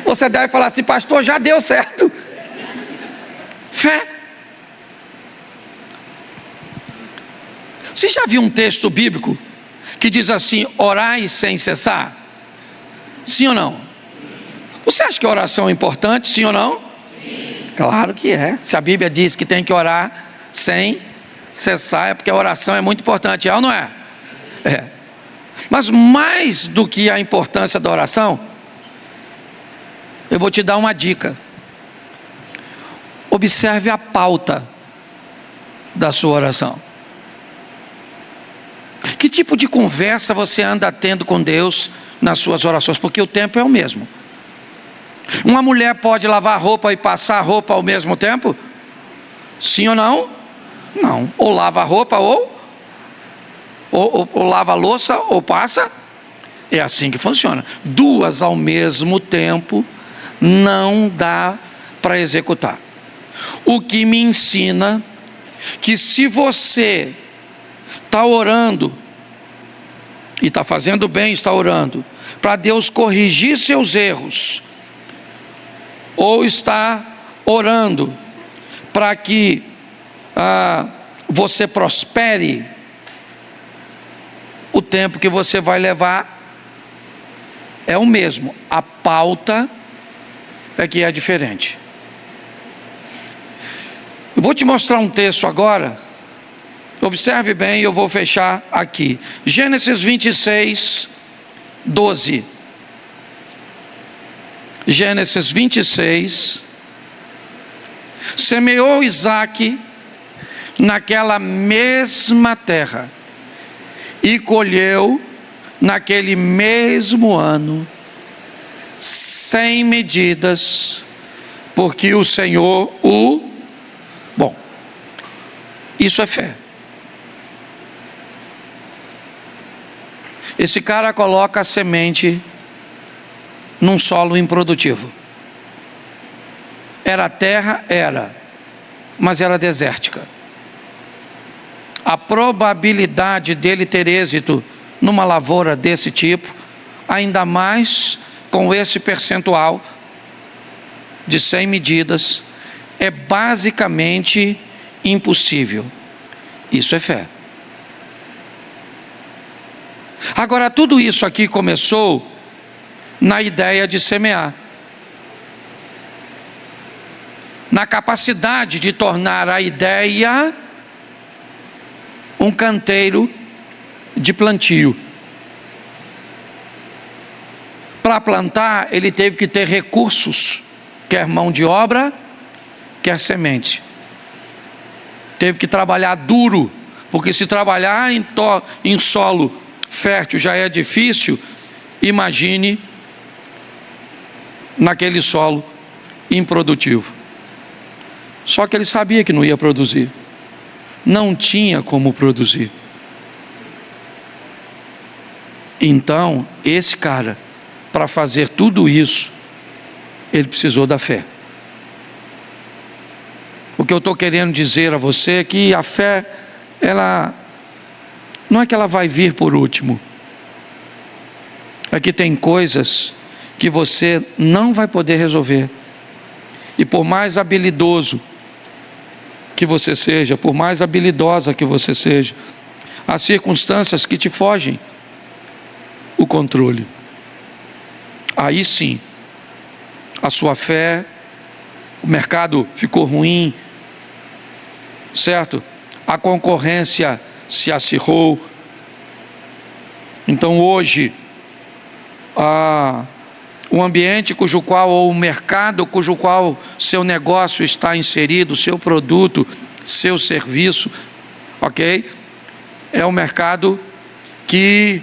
você deve falar assim: pastor, já deu certo. Fé. Você já viu um texto bíblico que diz assim: orai sem cessar? Sim ou não? Você acha que a oração é importante, sim ou não? Sim. Claro que é. Se a Bíblia diz que tem que orar sem cessar, é porque a oração é muito importante, é ou não é? É. Mas mais do que a importância da oração, eu vou te dar uma dica. Observe a pauta da sua oração. Que tipo de conversa você anda tendo com Deus nas suas orações? Porque o tempo é o mesmo. Uma mulher pode lavar roupa e passar roupa ao mesmo tempo? Sim ou não? Não. Ou lava a roupa ou lava a louça ou passa. É assim que funciona. Duas ao mesmo tempo não dá para executar. O que me ensina que se você está orando, e está fazendo bem, está orando, para Deus corrigir seus erros, ou está orando para que você prospere, o tempo que você vai levar é o mesmo, a pauta é que é diferente. Eu vou te mostrar um texto agora, observe bem, eu vou fechar aqui. Gênesis 26, 12. Gênesis 26. Semeou Isaque naquela mesma terra, e colheu naquele mesmo ano, 100 medidas, porque o Senhor Bom, isso é fé. Esse cara coloca a semente num solo improdutivo. Era terra? Era, mas era desértica. A probabilidade dele ter êxito numa lavoura desse tipo, ainda mais com esse percentual de 100 medidas, é basicamente impossível. Isso é fé. Agora, tudo isso aqui começou na ideia de semear, na capacidade de tornar a ideia um canteiro de plantio. Para plantar, ele teve que ter recursos, quer mão de obra, quer semente. Teve que trabalhar duro, porque se trabalhar em solo fértil já é difícil, imagine naquele solo improdutivo. Só que ele sabia que não ia produzir, não tinha como produzir. Então, esse cara, para fazer tudo isso, ele precisou da fé. O que eu estou querendo dizer a você é que a fé, ela não é que ela vai vir por último, é que tem coisas que você não vai poder resolver, e por mais habilidoso que você seja, por mais habilidosa que você seja, há circunstâncias que te fogem o controle. Aí sim, a sua fé, o mercado ficou ruim, certo? A concorrência se acirrou. Então hoje, o ambiente ou o mercado cujo qual seu negócio está inserido, seu produto, seu serviço, ok? É um mercado que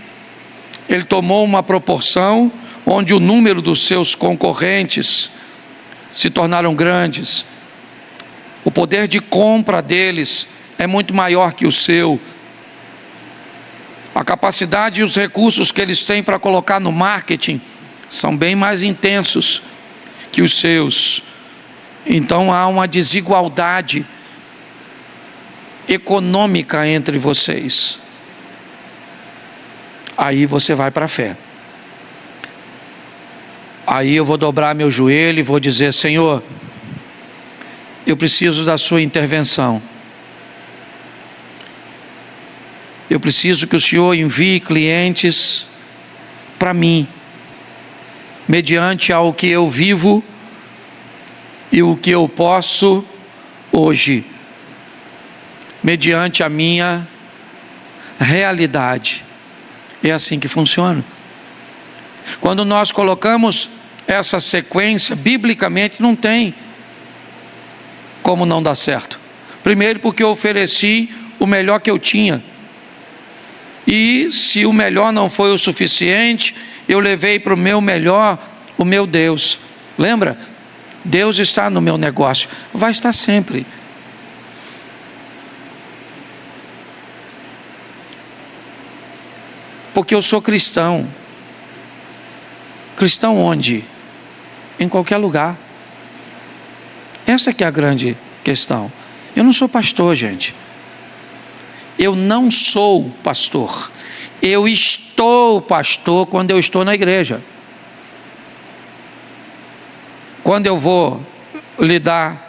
ele tomou uma proporção onde o número dos seus concorrentes se tornaram grandes. O poder de compra deles é muito maior que o seu. A capacidade e os recursos que eles têm para colocar no marketing são bem mais intensos que os seus. Então há uma desigualdade econômica entre vocês. Aí você vai para a fé. Aí eu vou dobrar meu joelho e vou dizer: Senhor, eu preciso da sua intervenção. Eu preciso que o Senhor envie clientes para mim, mediante ao que eu vivo e o que eu posso hoje, mediante a minha realidade. É assim que funciona. Quando nós colocamos essa sequência, biblicamente não tem como não dar certo. Primeiro porque eu ofereci o melhor que eu tinha, e se o melhor não foi o suficiente, eu levei para o meu melhor o meu Deus. Lembra? Deus está no meu negócio, vai estar sempre. Porque eu sou cristão. Cristão onde? Em qualquer lugar. Essa que é a grande questão. Eu não sou pastor, gente. eu não sou pastor, eu estou pastor quando eu estou na igreja. Quando eu vou lidar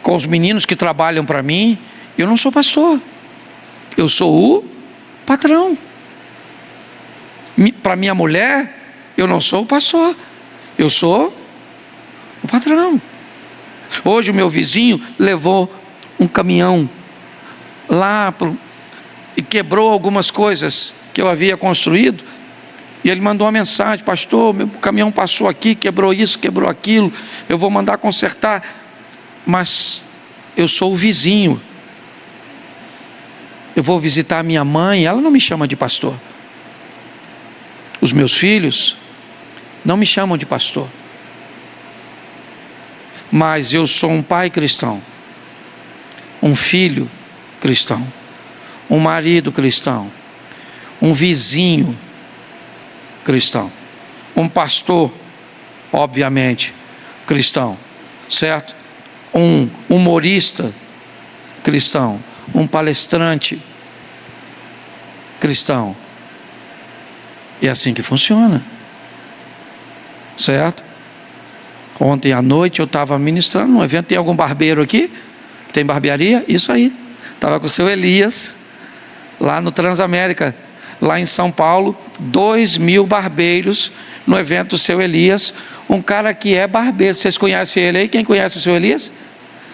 com os meninos que trabalham para mim, eu não sou pastor, eu sou o patrão. Para minha mulher, eu não sou o pastor, eu sou o patrão. Hoje o meu vizinho levou um caminhão lá e quebrou algumas coisas que eu havia construído, e ele mandou uma mensagem: pastor, meu caminhão passou aqui, quebrou isso, quebrou aquilo, eu vou mandar consertar. Mas eu sou o vizinho, eu vou visitar a minha mãe, ela não me chama de pastor. Os meus filhos não me chamam de pastor, mas eu sou um pai cristão, um filho cristão, um marido cristão, um vizinho cristão, um pastor, obviamente, cristão, certo? Um humorista cristão, um palestrante cristão. É assim que funciona, certo? Ontem à noite eu estava ministrando num evento. Tem algum barbeiro aqui? Tem barbearia? Isso aí. Estava com o seu Elias, lá no Transamérica, lá em São Paulo, 2.000 barbeiros no evento do seu Elias. Um cara que é barbeiro. Vocês conhecem ele aí? Quem conhece o seu Elias?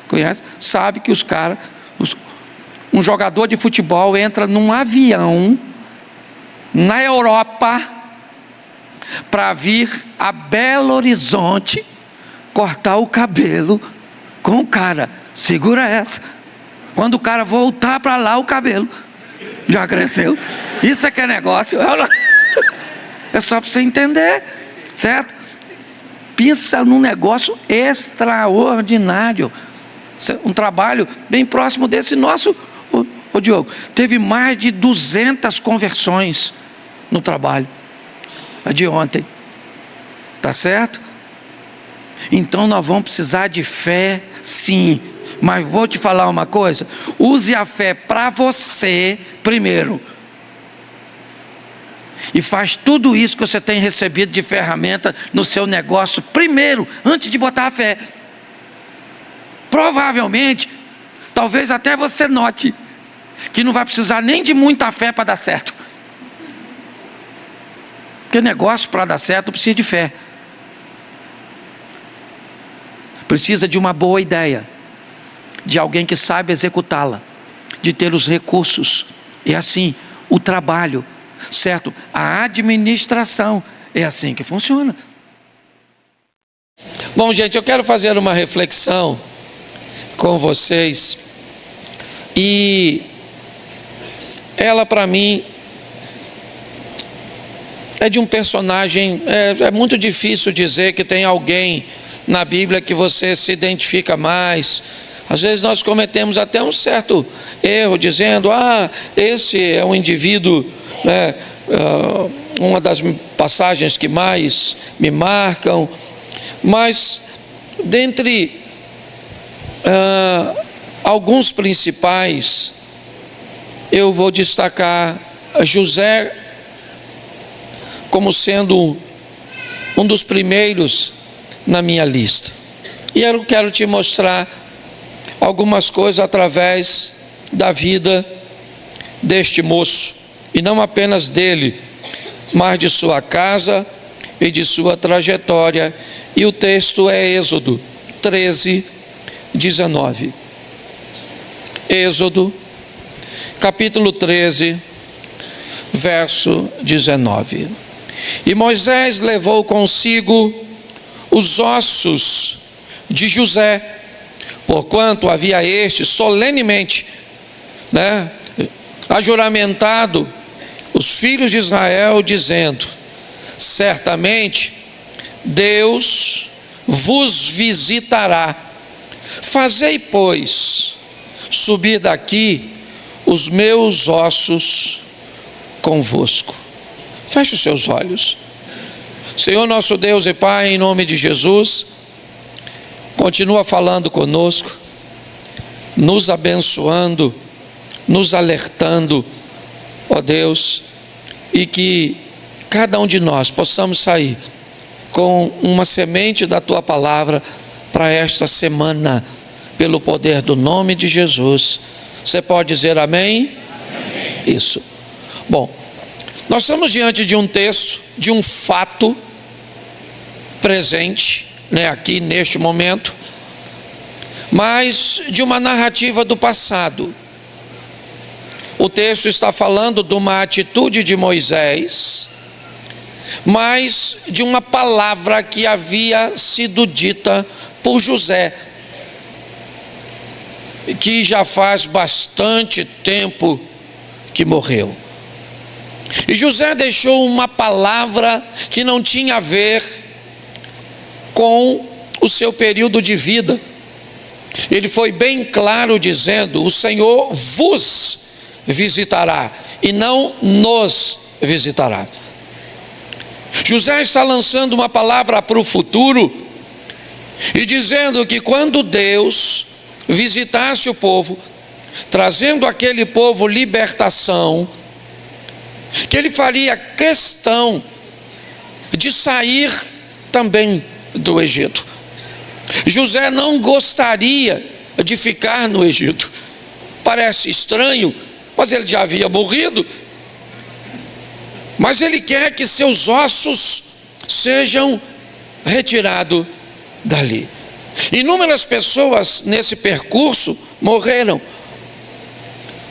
Conhece? Sabe que os caras, um jogador de futebol entra num avião na Europa para vir a Belo Horizonte cortar o cabelo com o cara. Segura essa. Quando o cara voltar para lá, o cabelo já cresceu. Isso é que é negócio. É só para você entender, certo? Pensa num negócio extraordinário. Um trabalho bem próximo desse nosso. Ô Diogo, teve mais de 200 conversões no trabalho, a de ontem, tá certo? Então nós vamos precisar de fé, sim, mas vou te falar uma coisa: use a fé para você primeiro, e faz tudo isso que você tem recebido de ferramenta no seu negócio primeiro, antes de botar a fé. Provavelmente, talvez até você note que não vai precisar nem de muita fé para dar certo, porque negócio para dar certo precisa de fé, precisa de uma boa ideia, de alguém que sabe executá-la, de ter os recursos. É assim o trabalho, certo? A administração é assim que funciona. Bom, gente, eu quero fazer uma reflexão com vocês, e ela para mim é de um personagem, é muito difícil dizer que tem alguém na Bíblia que você se identifica mais. Às vezes nós cometemos até um certo erro dizendo: esse é um indivíduo, né, uma das passagens que mais me marcam. Mas dentre alguns principais, eu vou destacar José como sendo um dos primeiros na minha lista. E eu quero te mostrar algumas coisas através da vida deste moço, e não apenas dele, mas de sua casa e de sua trajetória. E o texto é Êxodo 13, 19. Êxodo, capítulo 13, verso 19. E Moisés levou consigo os ossos de José, porquanto havia este solenemente, ajuramentado os filhos de Israel, dizendo: certamente Deus vos visitará. Fazei, pois, subir daqui os meus ossos convosco. Feche os seus olhos. Senhor nosso Deus e Pai, em nome de Jesus, continua falando conosco, nos abençoando, nos alertando, ó Deus, e que cada um de nós possamos sair com uma semente da Tua palavra para esta semana, pelo poder do nome de Jesus. Você pode dizer amém? Amém. Isso. Bom, nós estamos diante de um texto, de um fato presente, aqui neste momento, mas de uma narrativa do passado. O texto está falando de uma atitude de Moisés, mas de uma palavra que havia sido dita por José, que já faz bastante tempo que morreu. E José deixou uma palavra que não tinha a ver com o seu período de vida. Ele foi bem claro dizendo: o Senhor vos visitará e não nos visitará. José está lançando uma palavra para o futuro e dizendo que quando Deus visitasse o povo, trazendo àquele povo libertação, que ele faria questão de sair também do Egito. José não gostaria de ficar no Egito. Parece estranho, mas ele já havia morrido. Mas ele quer que seus ossos sejam retirados dali. Inúmeras pessoas nesse percurso morreram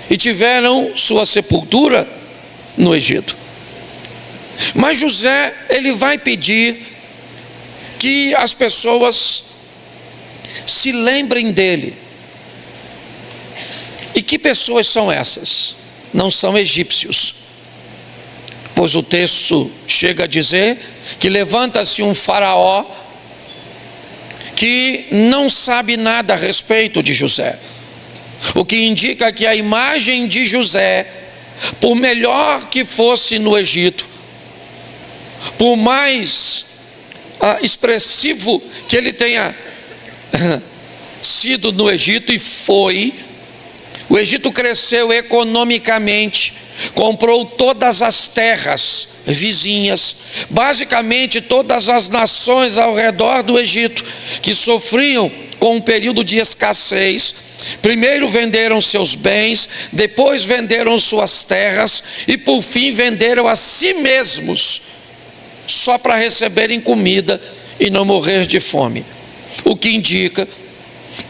e tiveram sua sepultura no Egito. Mas José, ele vai pedir que as pessoas se lembrem dele. E que pessoas são essas? Não são egípcios, pois o texto chega a dizer que levanta-se um faraó que não sabe nada a respeito de José, o que indica que a imagem de José, por melhor que fosse no Egito, por mais expressivo que ele tenha sido no Egito, e foi, o Egito cresceu economicamente, comprou todas as terras vizinhas, basicamente todas as nações ao redor do Egito, que sofriam com um período de escassez, primeiro venderam seus bens, depois venderam suas terras e por fim venderam a si mesmos, só para receberem comida e não morrer de fome. O que indica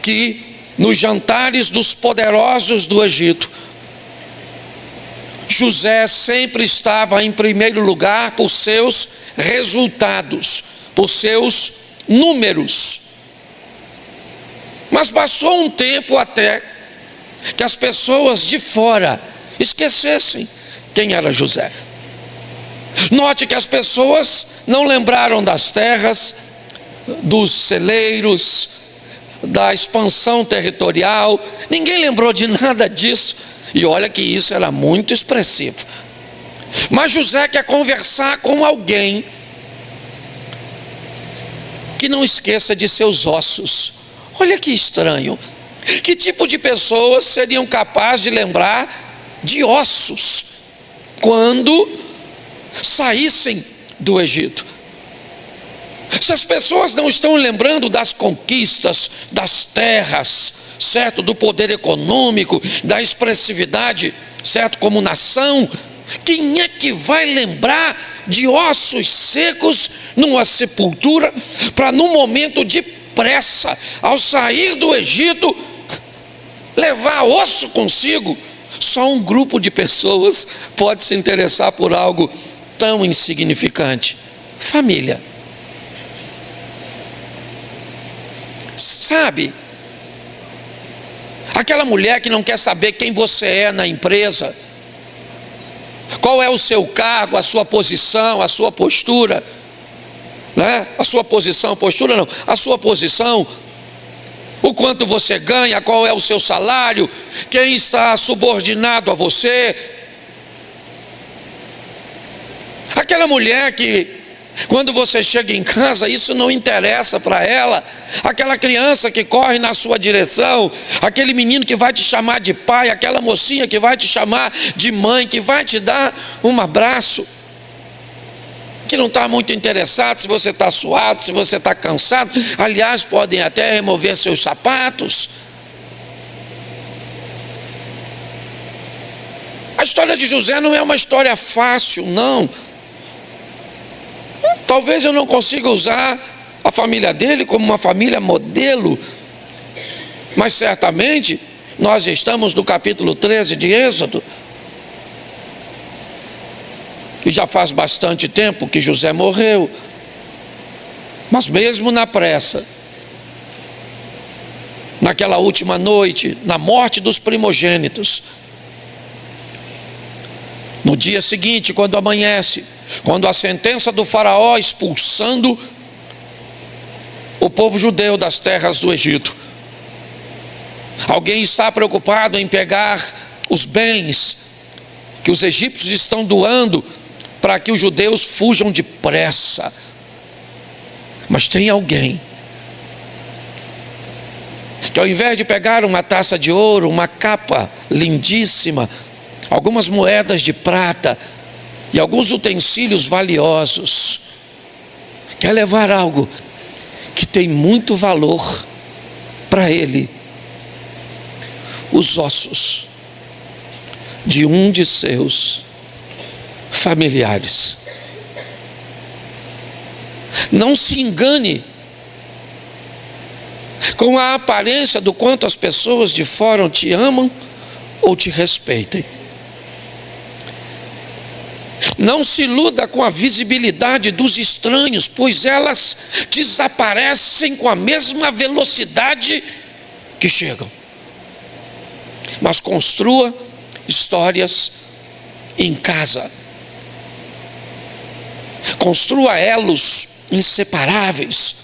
que nos jantares dos poderosos do Egito, José sempre estava em primeiro lugar por seus resultados, por seus números. Mas passou um tempo até que as pessoas de fora esquecessem quem era José. Note que as pessoas não lembraram das terras, dos celeiros, da expansão territorial, ninguém lembrou de nada disso. E olha que isso era muito expressivo. Mas José quer conversar com alguém que não esqueça de seus ossos. Olha que estranho. Que tipo de pessoas seriam capazes de lembrar de ossos quando saíssem do Egito? Se as pessoas não estão lembrando das conquistas, das terras, certo, do poder econômico, da expressividade, certo, como nação, quem é que vai lembrar de ossos secos numa sepultura, para num momento de pressa, ao sair do Egito, levar osso consigo? Só um grupo de pessoas pode se interessar por algo tão insignificante: família. Sabe, aquela mulher que não quer saber quem você é na empresa, qual é o seu cargo, a sua posição, a sua postura, né? A sua posição, postura não, a sua posição, o quanto você ganha, qual é o seu salário, quem está subordinado a você. Aquela mulher que Quando você chega em casa, isso não interessa para ela. Aquela criança que corre na sua direção, aquele menino que vai te chamar de pai, aquela mocinha que vai te chamar de mãe, que vai te dar um abraço, que não está muito interessado se você está suado, se você está cansado. Aliás, podem até remover seus sapatos. A história de José não é uma história fácil, não. Talvez eu não consiga usar a família dele como uma família modelo, mas certamente nós estamos no capítulo 13 de Êxodo, que já faz bastante tempo que José morreu, mas mesmo na pressa, naquela última noite, na morte dos primogênitos, no dia seguinte, quando amanhece, quando a sentença do faraó expulsando o povo judeu das terras do Egito, alguém está preocupado em pegar os bens que os egípcios estão doando para que os judeus fujam depressa. Mas tem alguém que, ao invés de pegar uma taça de ouro, uma capa lindíssima, algumas moedas de prata e alguns utensílios valiosos, quer levar algo que tem muito valor para ele: os ossos de um de seus familiares. Não se engane com a aparência do quanto as pessoas de fora te amam ou te respeitem. Não se iluda com a visibilidade dos estranhos, pois elas desaparecem com a mesma velocidade que chegam. Mas construa histórias em casa. Construa elos inseparáveis.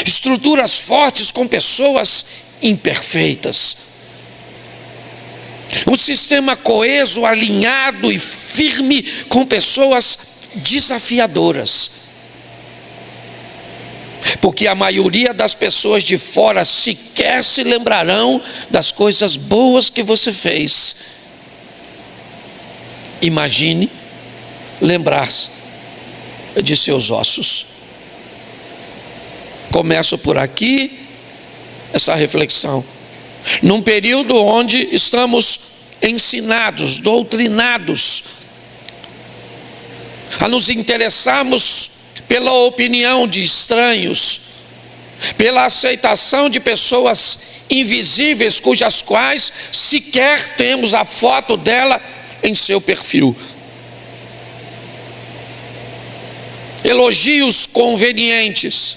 Estruturas fortes com pessoas imperfeitas. Um sistema coeso, alinhado e firme com pessoas desafiadoras. Porque a maioria das pessoas de fora sequer se lembrarão das coisas boas que você fez. Imagine lembrar-se de seus ossos. Começo por aqui essa reflexão. Num período onde estamos ensinados, doutrinados, a nos interessarmos pela opinião de estranhos, pela aceitação de pessoas invisíveis, cujas quais sequer temos a foto dela em seu perfil. Elogios convenientes,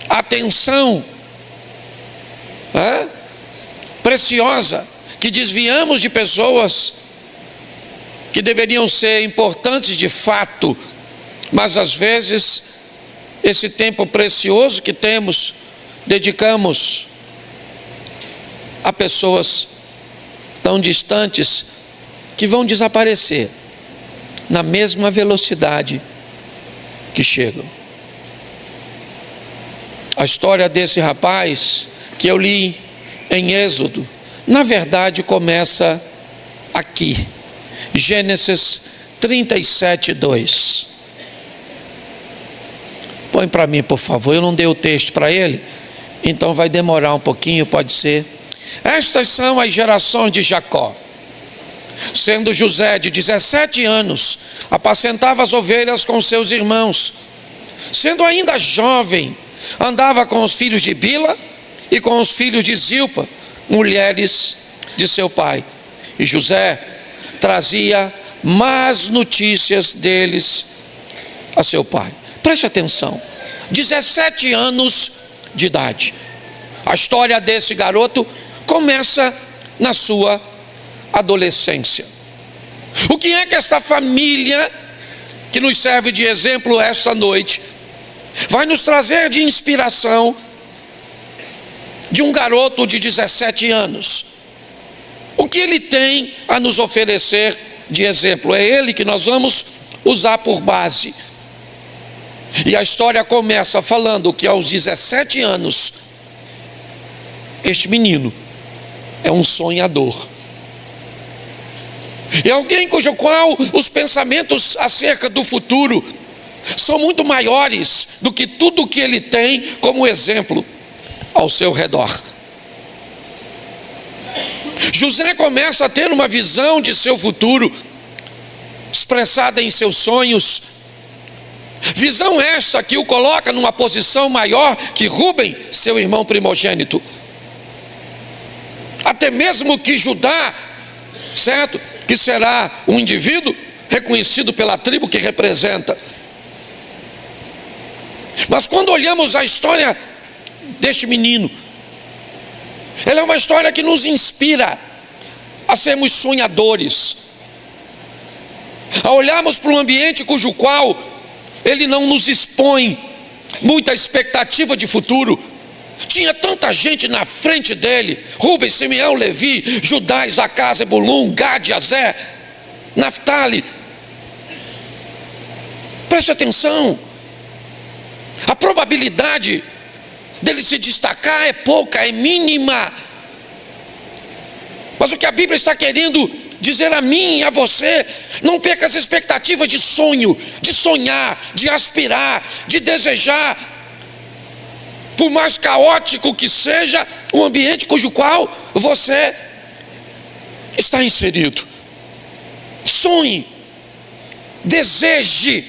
atenção preciosa, que desviamos de pessoas que deveriam ser importantes de fato, mas às vezes esse tempo precioso que temos, dedicamos a pessoas tão distantes que vão desaparecer na mesma velocidade que chegam. A história desse rapaz que eu li em Êxodo, na verdade começa aqui, Gênesis 37:2. Põe para mim, por favor, eu não dei o texto para ele, então vai demorar um pouquinho, pode ser. Estas são as gerações de Jacó. Sendo José de 17 anos, apacentava as ovelhas com seus irmãos. Sendo ainda jovem, andava com os filhos de Bila e com os filhos de Zilpa, mulheres de seu pai. E José trazia más notícias deles a seu pai. Preste atenção, 17 anos de idade. A história desse garoto começa na sua adolescência. O que é que essa família, que nos serve de exemplo esta noite, vai nos trazer de inspiração de um garoto de 17 anos? O que ele tem a nos oferecer de exemplo, é ele que nós vamos usar por base. E a história começa falando que aos 17 anos, este menino é um sonhador. É alguém cujo qual os pensamentos acerca do futuro são muito maiores do que tudo que ele tem como exemplo ao seu redor. José começa a ter uma visão de seu futuro, expressada em seus sonhos. Visão esta que o coloca numa posição maior que Rúben, seu irmão primogênito. Até mesmo que Judá, certo? Que será um indivíduo reconhecido pela tribo que representa. Mas quando olhamos a história deste menino, ela é uma história que nos inspira a sermos sonhadores, a olharmos para um ambiente cujo qual ele não nos expõe muita expectativa de futuro. Tinha tanta gente na frente dele: Rúben, Simeão, Levi, Judá, Isacar, Zebulum, Gade, Azer, Naftali. Preste atenção, a probabilidade dele se destacar é pouca, é mínima. Mas o que a Bíblia está querendo dizer a mim e a você: não perca as expectativas de sonho, de sonhar, de aspirar, de desejar. Por mais caótico que seja o ambiente cujo qual você está inserido, sonhe, deseje,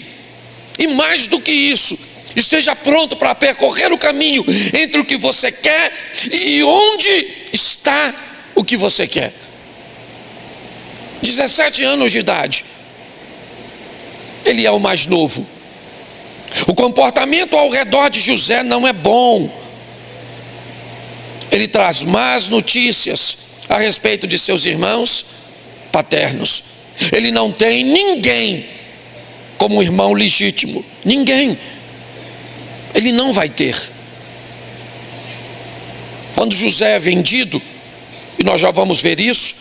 e mais do que isso, esteja pronto para percorrer o caminho entre o que você quer e onde está o que você quer. 17 anos de idade, ele é o mais novo. O comportamento ao redor de José não é bom. Ele traz más notícias a respeito de seus irmãos paternos. Ele não tem ninguém como irmão legítimo. Ninguém. Ele não vai ter. Quando José é vendido, e nós já vamos ver isso,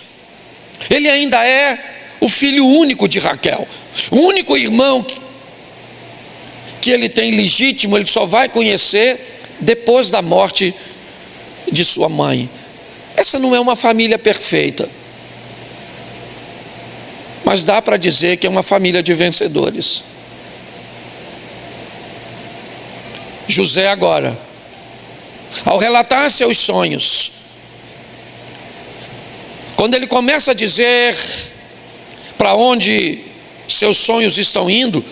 ele ainda é o filho único de Raquel. O único irmão que ele tem legítimo, ele só vai conhecer depois da morte de sua mãe. Essa não é uma família perfeita, mas dá para dizer que é uma família de vencedores. José agora, ao relatar seus sonhos, quando ele começa a dizer para onde seus sonhos estão indo,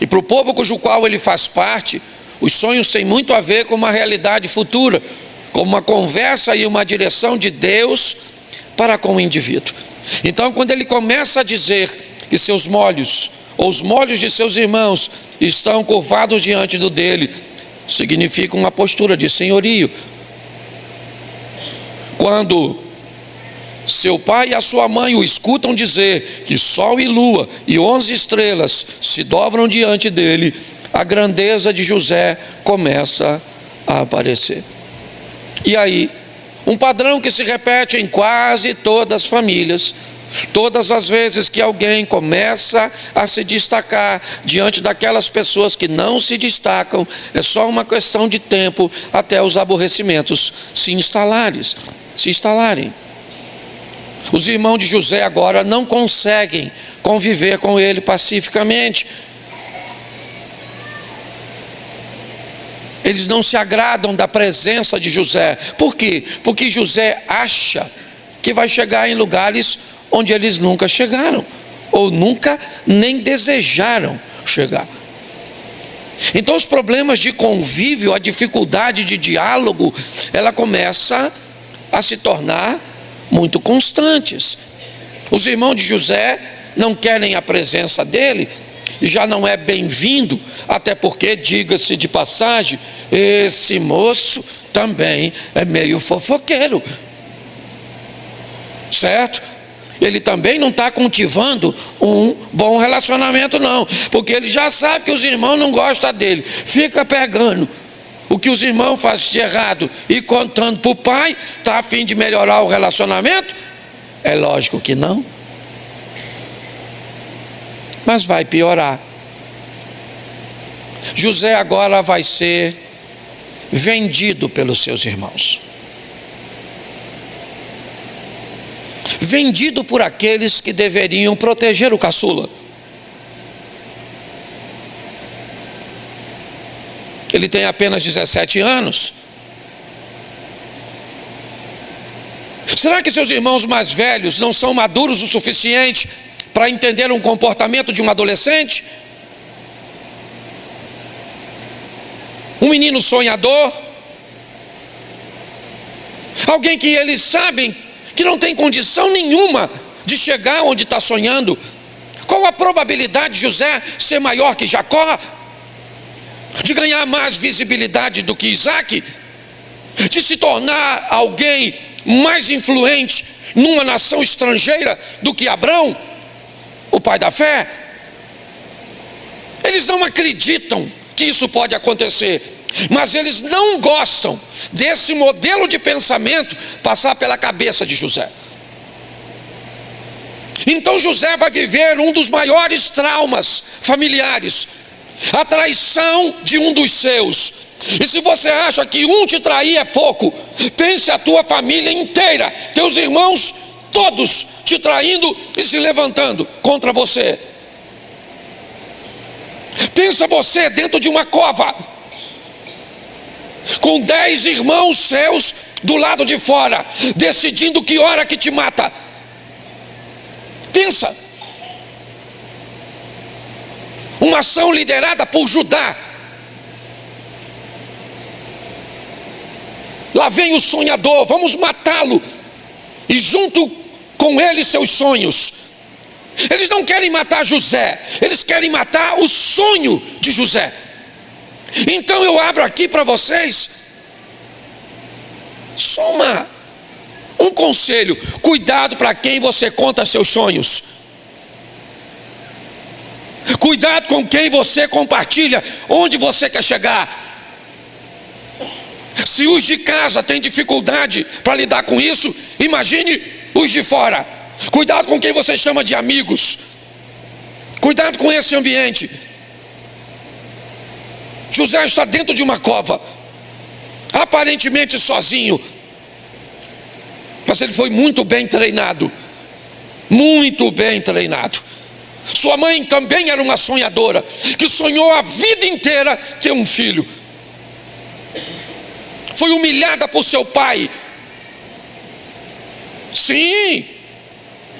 e para o povo cujo qual ele faz parte, os sonhos têm muito a ver com uma realidade futura, com uma conversa e uma direção de Deus para com o indivíduo. Então, quando ele começa a dizer que seus molhos, ou os molhos de seus irmãos, estão curvados diante do dele, significa uma postura de senhorio. Quando seu pai e a sua mãe o escutam dizer que sol e lua e 11 estrelas se dobram diante dele, a grandeza de José começa a aparecer. E aí, um padrão que se repete em quase todas as famílias: todas as vezes que alguém começa a se destacar diante daquelas pessoas que não se destacam, é só uma questão de tempo até os aborrecimentos se instalarem. Os irmãos de José agora não conseguem conviver com ele pacificamente. Eles não se agradam da presença de José. Por quê? Porque José acha que vai chegar em lugares onde eles nunca chegaram, ou nunca nem desejaram chegar. Então os problemas de convívio, a dificuldade de diálogo, ela começa a se tornar muito constantes. Os irmãos de José não querem a presença dele, e já não é bem-vindo, até porque, diga-se de passagem, esse moço também é meio fofoqueiro, certo? Ele também não está cultivando um bom relacionamento, não, porque ele já sabe que os irmãos não gostam dele, fica pegando o que os irmãos fazem de errado e contando para o pai. Está a fim de melhorar o relacionamento? É lógico que não. Mas vai piorar. José agora vai ser vendido pelos seus irmãos. Vendido por aqueles que deveriam proteger o caçula. Ele tem apenas 17 anos. Será que seus irmãos mais velhos não são maduros o suficiente para entender um comportamento de um adolescente? Um menino sonhador? Alguém que eles sabem que não tem condição nenhuma de chegar onde está sonhando? Qual a probabilidade de José ser maior que Jacó? De ganhar mais visibilidade do que Isaac? De se tornar alguém mais influente numa nação estrangeira do que Abrão, o pai da fé? Eles não acreditam que isso pode acontecer, mas eles não gostam desse modelo de pensamento passar pela cabeça de José. Então José vai viver um dos maiores traumas familiares, a traição de um dos seus. E se você acha que um te trair é pouco, pense a tua família inteira, teus irmãos todos te traindo e se levantando contra você. Pensa você dentro de uma cova, com 10 irmãos seus do lado de fora, decidindo que hora que te mata. Pensa. Uma ação liderada por Judá. Lá vem o sonhador, vamos matá-lo, e junto com ele seus sonhos. Eles não querem matar José, eles querem matar o sonho de José. Então eu abro aqui para vocês só um conselho: cuidado para quem você conta seus sonhos. Cuidado com quem você compartilha onde você quer chegar. Se os de casa têm dificuldade para lidar com isso, imagine os de fora. Cuidado com quem você chama de amigos. Cuidado com esse ambiente. José está dentro de uma cova, aparentemente sozinho, mas ele foi muito bem treinado. Muito bem treinado. Sua mãe também era uma sonhadora, que sonhou a vida inteira ter um filho. Foi humilhada por seu pai. Sim,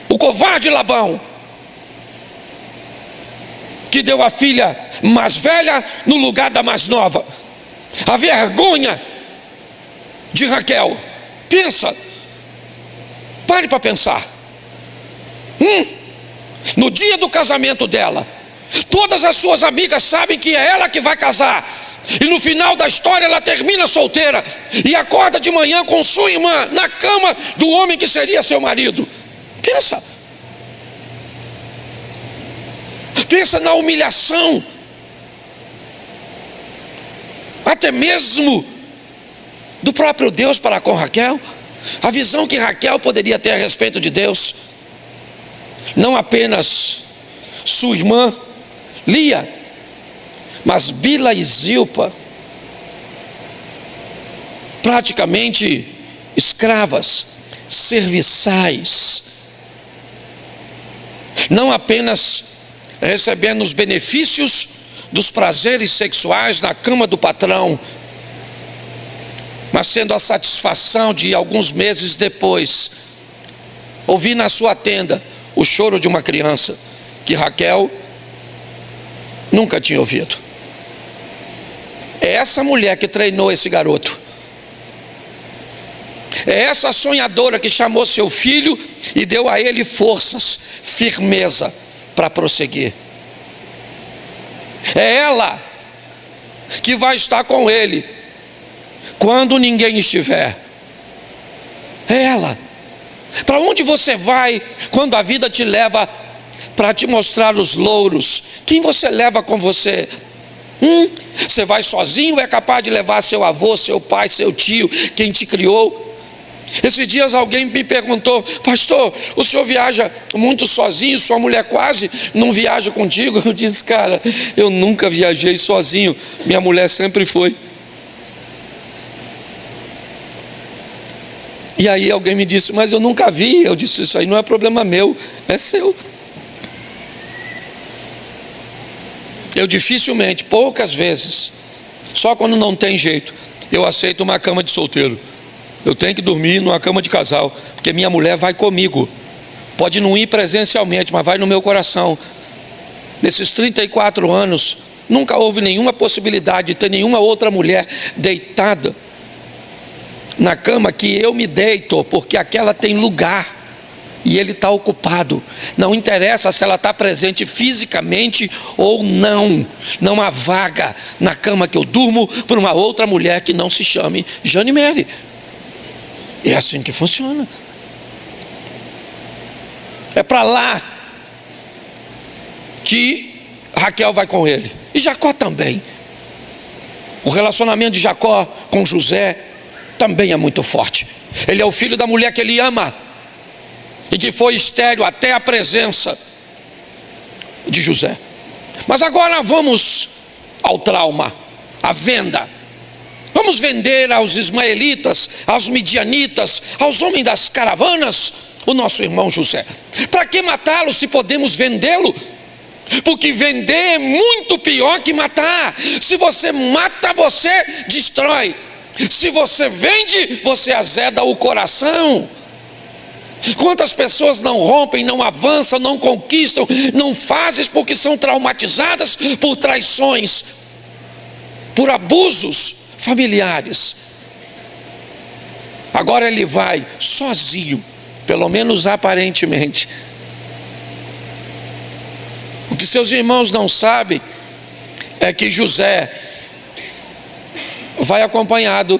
o covarde Labão, que deu a filha mais velha no lugar da mais nova. A vergonha de Raquel. Pensa, pare para pensar. No dia do casamento dela, todas as suas amigas sabem que é ela que vai casar, e no final da história ela termina solteira e acorda de manhã com sua irmã na cama do homem que seria seu marido. Pensa na humilhação, até mesmo do próprio Deus para com Raquel. A visão que Raquel poderia ter a respeito de Deus. Não apenas sua irmã Lia, mas Bila e Zilpa, praticamente escravas, serviçais, não apenas recebendo os benefícios dos prazeres sexuais na cama do patrão, mas tendo a satisfação de, alguns meses depois, ouvir na sua tenda o choro de uma criança que Raquel nunca tinha ouvido. É essa mulher que treinou esse garoto. É essa sonhadora que chamou seu filho e deu a ele forças, firmeza para prosseguir. É ela que vai estar com ele quando ninguém estiver. É ela. Para onde você vai quando a vida te leva para te mostrar os louros? Quem você leva com você? Você vai sozinho ou é capaz de levar seu avô, seu pai, seu tio, quem te criou? Esses dias alguém me perguntou: pastor, o senhor viaja muito sozinho, sua mulher quase não viaja contigo? Eu disse: cara, eu nunca viajei sozinho, minha mulher sempre foi. E aí alguém me disse: mas eu nunca vi. Eu disse: isso aí não é problema meu, é seu. Eu dificilmente, poucas vezes, só quando não tem jeito, eu aceito uma cama de solteiro. Eu tenho que dormir numa cama de casal, porque minha mulher vai comigo. Pode não ir presencialmente, mas vai no meu coração. Nesses 34 anos, nunca houve nenhuma possibilidade de ter nenhuma outra mulher deitada na cama que eu me deito, porque aquela tem lugar e ele está ocupado. Não interessa se ela está presente fisicamente ou não. Não há vaga na cama que eu durmo por uma outra mulher que não se chame Jane Mary. É assim que funciona. É para lá que Raquel vai com ele. E Jacó também. O relacionamento de Jacó com José também é muito forte. Ele é o filho da mulher que ele ama e que foi estéril até a presença de José. Mas agora vamos ao trauma, à venda. Vamos vender aos ismaelitas, aos midianitas, aos homens das caravanas, o nosso irmão José. Para que matá-lo se podemos vendê-lo? Porque vender é muito pior que matar. Se você mata, você destrói. Se você vende, você azeda o coração. Quantas pessoas não rompem, não avançam, não conquistam, não fazem porque são traumatizadas por traições, por abusos familiares. Agora ele vai sozinho, pelo menos aparentemente. O que seus irmãos não sabem é que José vai acompanhado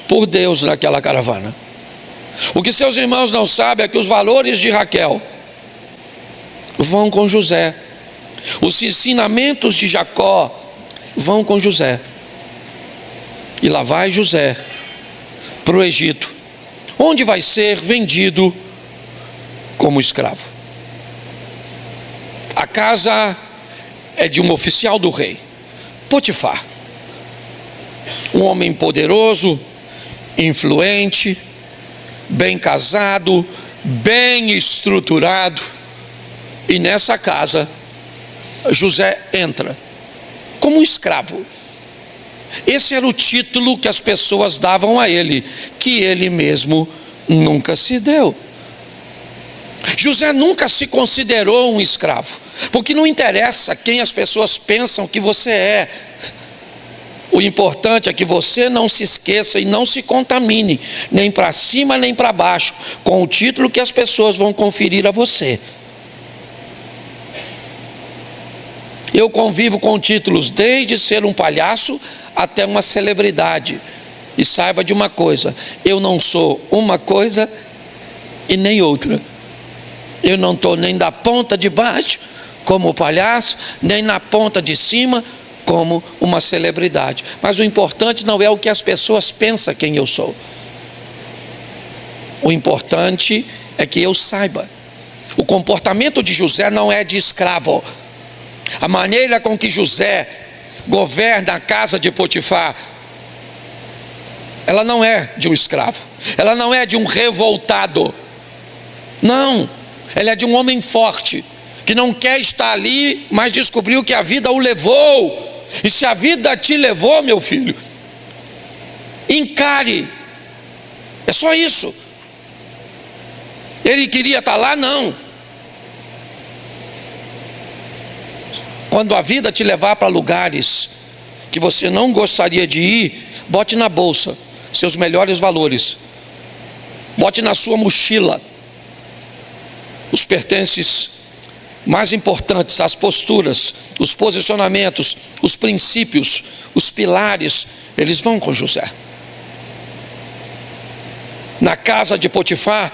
por Deus naquela caravana. O que seus irmãos não sabem é que os valores de Raquel vão com José. Os ensinamentos de Jacó vão com José. E lá vai José para o Egito, onde vai ser vendido como escravo. A casa é de um oficial do rei, Potifar. Um homem poderoso, influente, bem casado, bem estruturado. E nessa casa, José entra como um escravo. Esse era o título que as pessoas davam a ele, que ele mesmo nunca se deu. José nunca se considerou um escravo, porque não interessa quem as pessoas pensam que você é. O importante é que você não se esqueça e não se contamine, nem para cima nem para baixo, com o título que as pessoas vão conferir a você. Eu convivo com títulos desde ser um palhaço até uma celebridade. E saiba de uma coisa: eu não sou uma coisa e nem outra. Eu não estou nem da ponta de baixo como palhaço, nem na ponta de cima como uma celebridade. Mas o importante não é o que as pessoas pensam quem eu sou. O importante é que eu saiba. O comportamento de José não é de escravo. A maneira com que José governa a casa de Potifar, ela não é de um escravo, ela não é de um revoltado. Não, ela é de um homem forte, que não quer estar ali, mas descobriu que a vida o levou. E se a vida te levou, meu filho, encare. É só isso. Ele queria estar lá? Não. Quando a vida te levar para lugares que você não gostaria de ir, bote na bolsa seus melhores valores. Bote na sua mochila os pertences mais importantes, as posturas, os posicionamentos, os princípios, os pilares. Eles vão com José. Na casa de Potifar,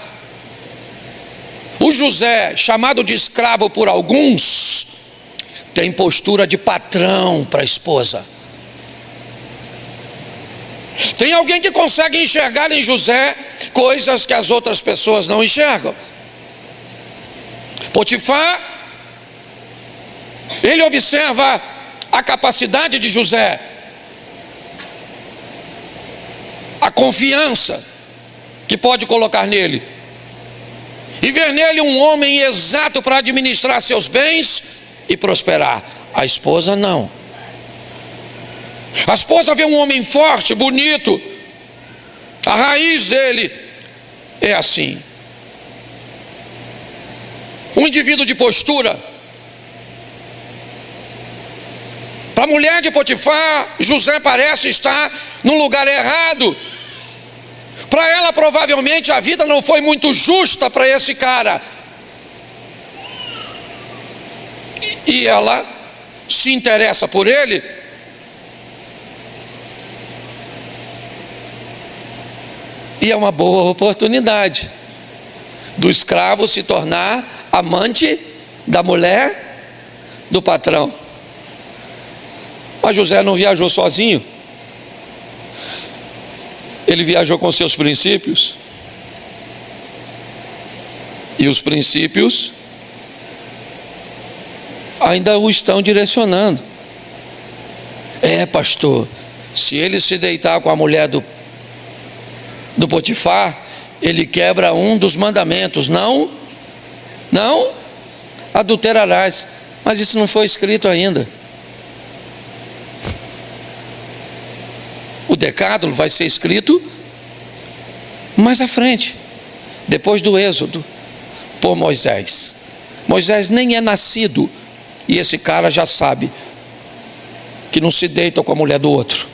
o José, chamado de escravo por alguns, tem postura de patrão para a esposa. Tem alguém que consegue enxergar em José coisas que as outras pessoas não enxergam. Potifar, ele observa a capacidade de José, a confiança que pode colocar nele, e ver nele um homem exato para administrar seus bens e prosperar. A esposa não. A esposa vê um homem forte, bonito, a raiz dele é assim. Um indivíduo de postura. Para a mulher de Potifar, José parece estar no lugar errado. Para ela, provavelmente, a vida não foi muito justa para esse cara. E ela se interessa por ele. E é uma boa oportunidade do escravo se tornar amante da mulher do patrão. Mas José não viajou sozinho. Ele viajou com seus princípios. E os princípios ainda o estão direcionando. Pastor, se ele se deitar com a mulher do Potifar, ele quebra um dos mandamentos. Não adulterarás. Mas isso não foi escrito ainda. O decálogo vai ser escrito mais à frente, depois do Êxodo, por Moisés. Moisés nem é nascido, e esse cara já sabe que não se deita com a mulher do outro.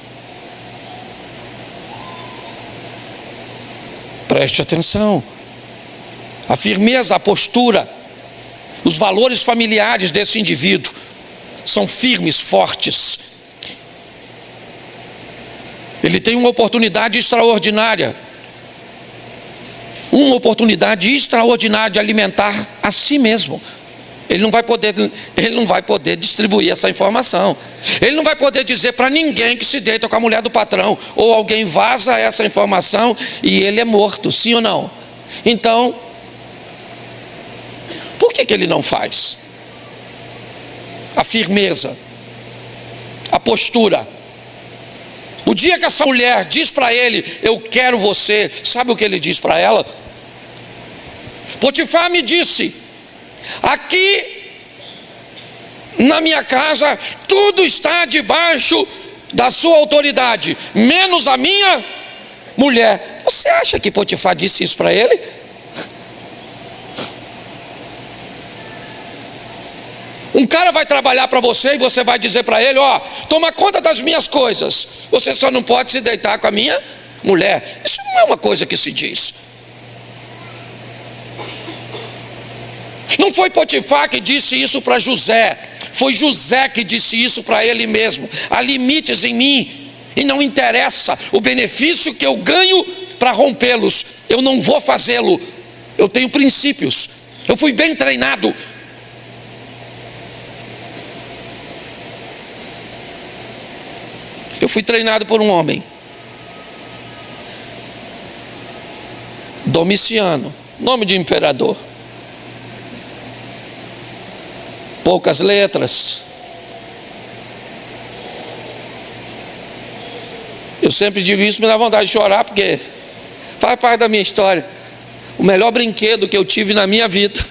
Preste atenção. A firmeza, a postura, os valores familiares desse indivíduo são firmes, fortes. Ele tem uma oportunidade extraordinária. Uma oportunidade extraordinária de alimentar a si mesmo. Ele não vai poder distribuir essa informação. Ele não vai poder dizer para ninguém que se deita com a mulher do patrão, ou alguém vaza essa informação e ele é morto, sim ou não? Então, por que ele não faz? A firmeza, a postura. O dia que essa mulher diz para ele, eu quero você, sabe o que ele diz para ela? Potifar me disse, aqui na minha casa tudo está debaixo da sua autoridade, menos a minha mulher. Você acha que Potifar disse isso para ele? Um cara vai trabalhar para você e você vai dizer para ele, toma conta das minhas coisas, você só não pode se deitar com a minha mulher. Isso não é uma coisa que se diz. Não foi Potifar que disse isso para José, foi José que disse isso para ele mesmo. Há limites em mim e não interessa o benefício que eu ganho para rompê-los, eu não vou fazê-lo. Eu tenho princípios, eu fui bem treinado. Eu fui treinado por um homem, Domiciano, nome de imperador, poucas letras. Eu sempre digo isso, me dá vontade de chorar, porque faz parte da minha história. O melhor brinquedo que eu tive na minha vida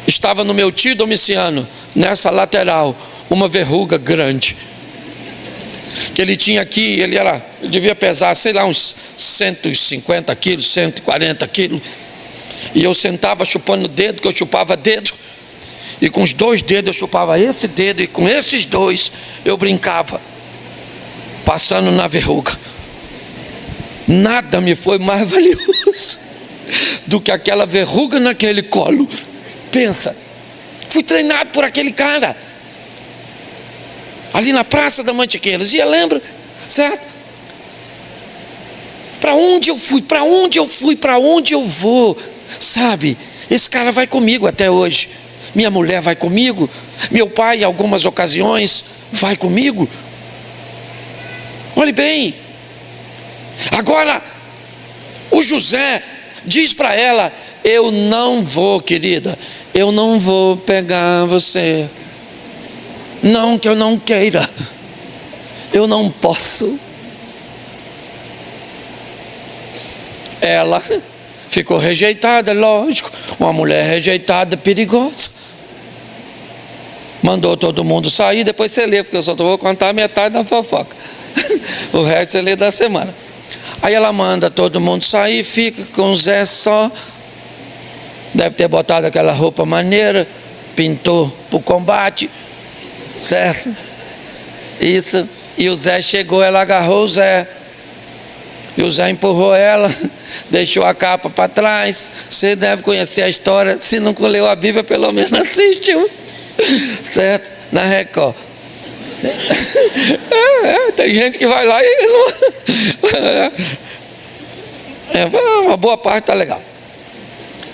estava no meu tio Domiciano, nessa lateral, uma verruga grande que ele tinha aqui. Ele devia pesar, sei lá, uns 150 quilos, 140 quilos. E eu sentava chupando o dedo, que eu chupava dedo. E com os 2 dedos eu chupava esse dedo, e com esses 2 eu brincava, passando na verruga. Nada me foi mais valioso do que aquela verruga naquele colo. Pensa, fui treinado por aquele cara, ali na Praça da Mantiqueiras. E eu lembro, certo? Para onde eu fui, para onde eu vou, sabe? Esse cara vai comigo até hoje. Minha mulher vai comigo. Meu pai, em algumas ocasiões, vai comigo. Olhe bem. Agora, O José diz para ela: eu não vou, querida, eu não vou pegar você. Não que eu não queira, eu não posso. Ela ficou rejeitada, lógico. Uma mulher rejeitada é perigosa. Mandou todo mundo sair. Depois você lê, porque eu só vou contar metade da fofoca. O resto você lê da semana. Aí ela manda todo mundo sair, fica com o Zé só. Deve ter botado aquela roupa maneira, pintou para o combate, certo? Isso. E o Zé chegou, ela agarrou o Zé. E o Zé empurrou ela, deixou a capa para trás. Você deve conhecer a história. Se não leu a Bíblia, pelo menos assistiu, certo? Na Record. Tem gente que vai lá e não... uma boa parte tá legal,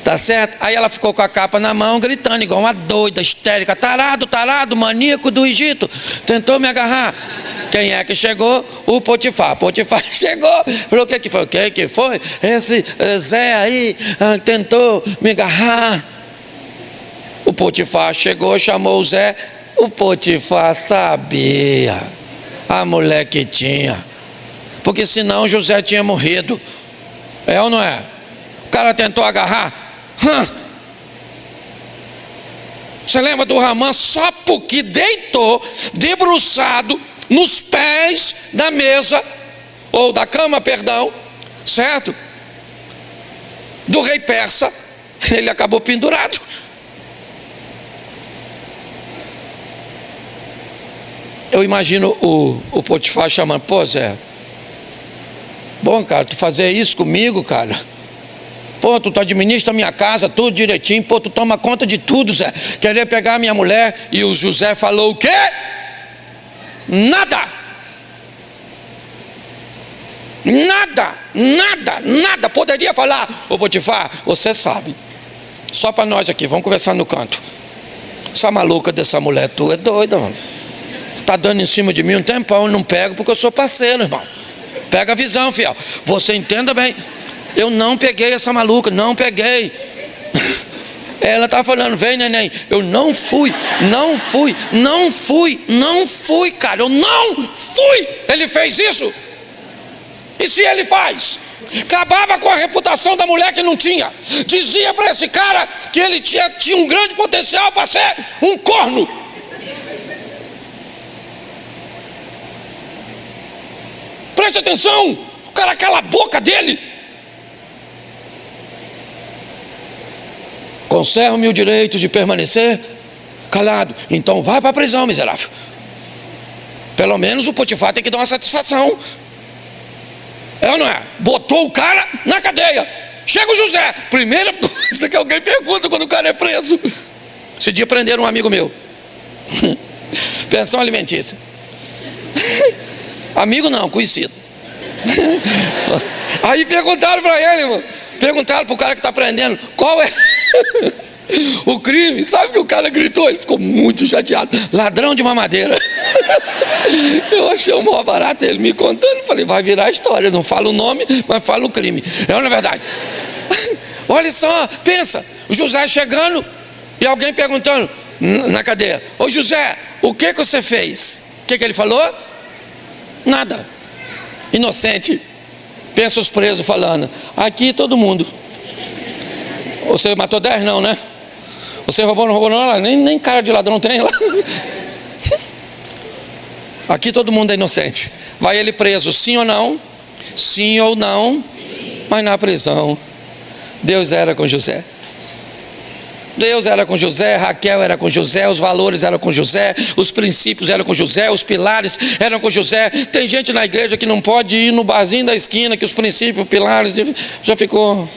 tá certo? Aí ela ficou com a capa na mão, gritando igual uma doida, histérica: tarado, tarado, maníaco do Egito, tentou me agarrar. Quem é que chegou? O Potifar. Potifar chegou, falou: o que foi? O que foi? Esse Zé aí tentou me agarrar. O Potifar chegou, chamou o Zé. O Potifar sabia a mulher que tinha, porque senão José tinha morrido. É ou não é? O cara tentou agarrar. Você lembra do Ramã? Só porque deitou debruçado nos pés da mesa, ou da cama, perdão, certo? Do rei persa, ele acabou pendurado. Eu imagino o Potifar chamando: pô, Zé, bom, cara, tu fazer isso comigo, cara. Pô, tu administra a minha casa, tudo direitinho. Pô, tu toma conta de tudo, Zé. Querer pegar a minha mulher. E o José falou: o quê? Nada. Nada, nada, nada. Poderia falar: ô Potifar, você sabe. Só para nós aqui, vamos conversar no canto. Essa maluca dessa mulher tua é doida, mano. Tá dando em cima de mim um tempão, eu não pego porque eu sou parceiro, irmão. Pega a visão, fiel. Você entenda bem. Eu não peguei essa maluca, não peguei. Ela tá falando: vem, neném. Eu não fui, cara. Eu não fui. Ele fez isso. E se ele faz? Acabava com a reputação da mulher que não tinha. Dizia para esse cara que ele tinha um grande potencial para ser um corno. Preste atenção. O cara cala a boca dele. Conserva-me o direito de permanecer calado. Então vai para a prisão, miserável. Pelo menos o Potifar tem que dar uma satisfação. É ou não é? Botou o cara na cadeia. Chega o José. Primeira coisa que alguém pergunta quando o cara é preso. Esse dia prenderam um amigo meu. Pensão alimentícia. Amigo não, conhecido. Aí perguntaram para ele, irmão. Perguntaram para o cara que está prendendo: qual é o crime? Sabe o que o cara gritou? Ele ficou muito chateado: ladrão de mamadeira. Eu achei o maior barato ele me contando. Falei: vai virar história. Não fala o nome, mas fala o crime. É na verdade. Olha só, pensa, o José chegando e alguém perguntando na cadeia: ô José, o que você fez? O que ele falou? Nada. Inocente. Pensa os presos falando: aqui todo mundo. Você matou 10? Não, né? Você roubou, não roubou não? Nem cara de ladrão tem lá. Aqui todo mundo é inocente. Vai ele preso, sim ou não? Sim ou não? Sim. Mas na prisão, Deus era com José. Deus era com José, Raquel era com José, os valores eram com José, os princípios eram com José, os pilares eram com José. Tem gente na igreja que não pode ir no barzinho da esquina, que os princípios, pilares, já ficou.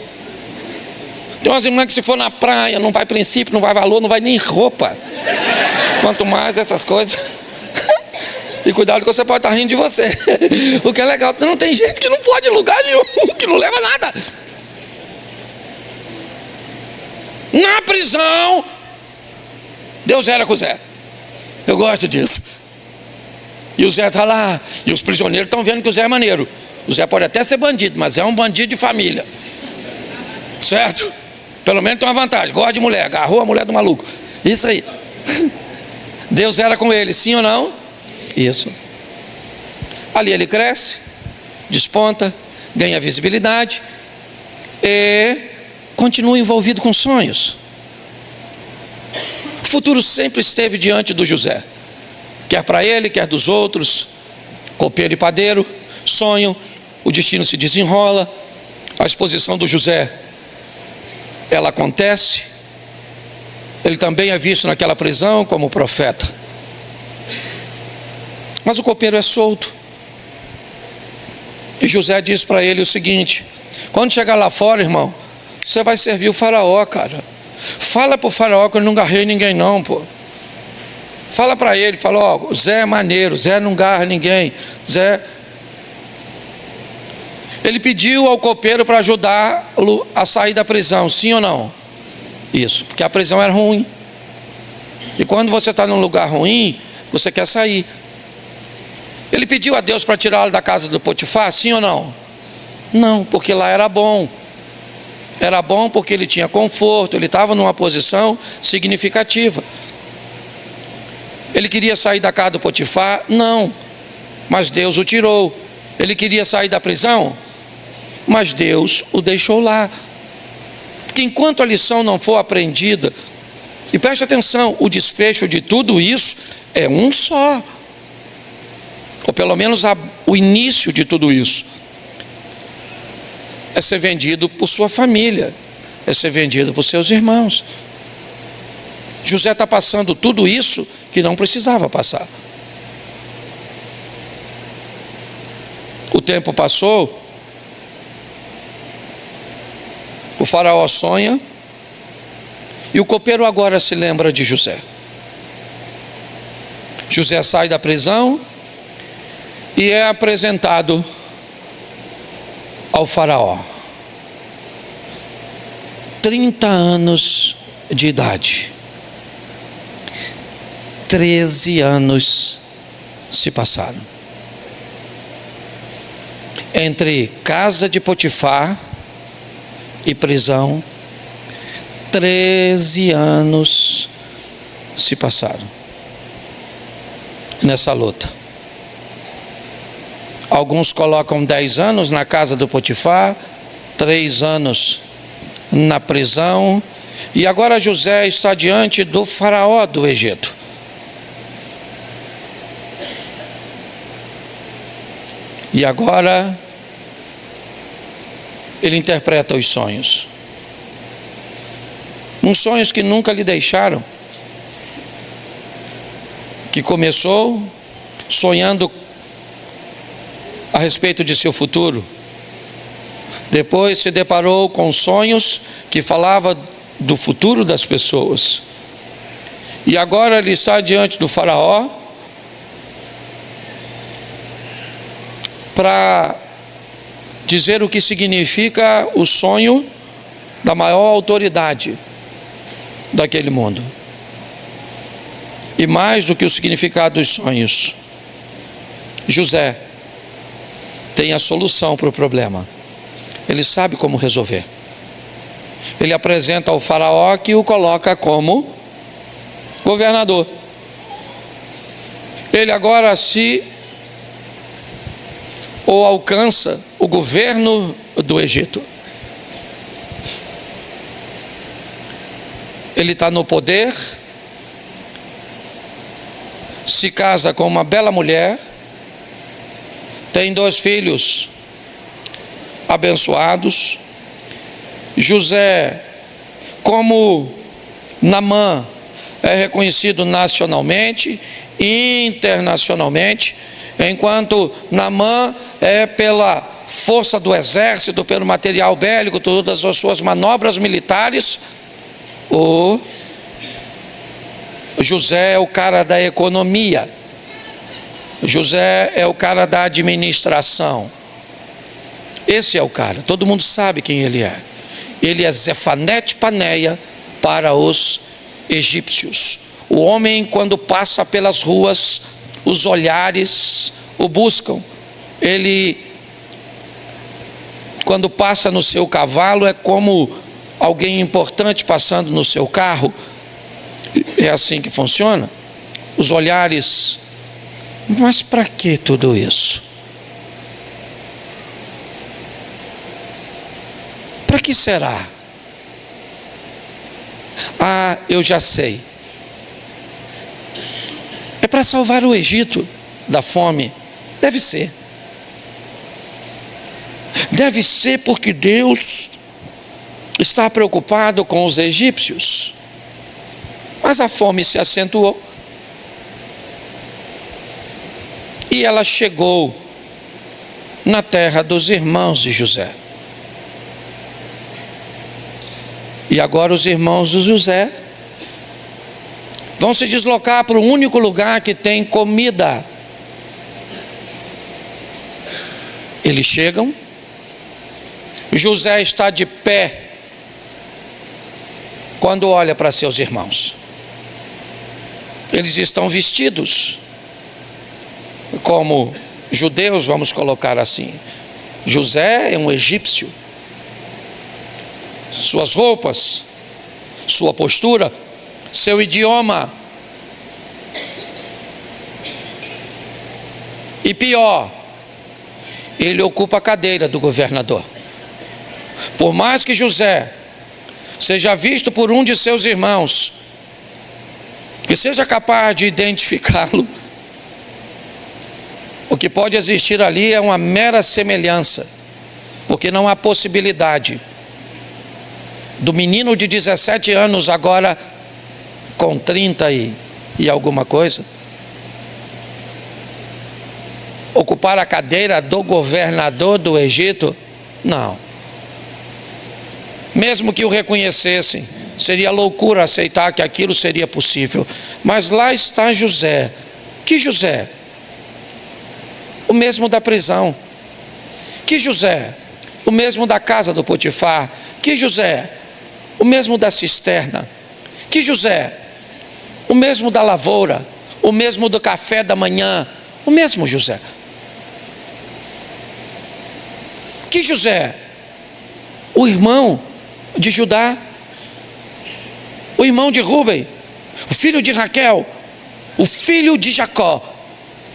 Tem umas irmãs que se for na praia, não vai princípio, não vai valor, não vai nem roupa. Quanto mais essas coisas. E cuidado que você pode estar rindo de você. O que é legal, não tem gente que não pode ir em lugar nenhum, que não leva nada. Na prisão, Deus era com o Zé. Eu gosto disso. E o Zé está lá, e os prisioneiros estão vendo que o Zé é maneiro. O Zé pode até ser bandido, mas é um bandido de família. Certo? Pelo menos tem uma vantagem, gosta de mulher, agarrou a mulher do maluco. Isso aí. Deus era com ele, sim ou não? Isso. Ali ele cresce, desponta, ganha visibilidade e continua envolvido com sonhos. O futuro sempre esteve diante do José, quer para ele, quer dos outros. Copeiro e padeiro, sonho, o destino se desenrola. A exposição do José, ela acontece. Ele também é visto naquela prisão como profeta. Mas o copeiro é solto. E José diz para ele o seguinte: quando chegar lá fora, irmão, você vai servir o faraó, cara. Fala para o faraó que eu não garrei ninguém não, pô. Fala para ele, fala, ó, Zé é maneiro, Zé não garra ninguém, Zé... Ele pediu ao copeiro para ajudá-lo a sair da prisão, sim ou não? Isso, porque a prisão era ruim. E quando você está num lugar ruim, você quer sair. Ele pediu a Deus para tirá-lo da casa do Potifar, sim ou não? Não, porque lá era bom. Era bom porque ele tinha conforto, ele estava numa posição significativa. Ele queria sair da casa do Potifar? Não, mas Deus o tirou. Ele queria sair da prisão? Mas Deus o deixou lá. Porque enquanto a lição não for aprendida, e preste atenção, o desfecho de tudo isso é um só, ou pelo menos o início de tudo isso, é ser vendido por sua família, é ser vendido por seus irmãos. José está passando tudo isso que não precisava passar. O tempo passou, o faraó sonha, e o copeiro agora se lembra de José. José sai da prisão e é apresentado ao faraó. 30 anos de idade. 13 anos se passaram. Entre casa de Potifar e prisão, 13 anos se passaram nessa luta. Alguns colocam 10 anos na casa do Potifar, 3 anos na prisão, e agora José está diante do faraó do Egito. E agora ele interpreta os sonhos. Uns sonhos que nunca lhe deixaram. Que começou sonhando a respeito de seu futuro. Depois se deparou com sonhos que falavam do futuro das pessoas. E agora ele está diante do faraó para dizer o que significa o sonho da maior autoridade daquele mundo. E mais do que o significado dos sonhos, José tem a solução para o problema. Ele sabe como resolver. Ele apresenta ao faraó, que o coloca como governador. Ele agora alcança o governo do Egito. Ele está no poder, se casa com uma bela mulher, tem 2 filhos abençoados. José, como Naamã, é reconhecido nacionalmente e internacionalmente, enquanto Naamã é pela força do exército, pelo material bélico, todas as suas manobras militares, o José é o cara da economia, José é o cara da administração. Esse é o cara, todo mundo sabe quem ele é. Ele é Zefanete Paneia para os egípcios. O homem, quando passa pelas ruas, os olhares o buscam. Ele quando passa no seu cavalo, é como alguém importante passando no seu carro. É assim que funciona. Os olhares. Mas para que tudo isso? Para que será? Ah, eu já sei. É para salvar o Egito da fome. Deve ser. Deve ser porque Deus está preocupado com os egípcios. Mas a fome se acentuou. E ela chegou na terra dos irmãos de José. E agora os irmãos de José vão se deslocar para o único lugar que tem comida. Eles chegam. José está de pé quando olha para seus irmãos. Eles estão vestidos como judeus, vamos colocar assim. José é um egípcio. Suas roupas, sua postura, seu idioma. E pior, ele ocupa a cadeira do governador. Por mais que José seja visto por um de seus irmãos, que seja capaz de identificá-lo, o que pode existir ali é uma mera semelhança, porque não há possibilidade do menino de 17 anos agora com 30 e alguma coisa ocupar a cadeira do governador do Egito. Não. Mesmo que o reconhecessem, seria loucura aceitar que aquilo seria possível. Mas lá está José. Que José? O mesmo da prisão. Que José? O mesmo da casa do Potifar. Que José? O mesmo da cisterna. Que José? O mesmo da lavoura. O mesmo do café da manhã. O mesmo José. Que José? O irmão de Judá, o irmão de Rúben, o filho de Raquel, o filho de Jacó,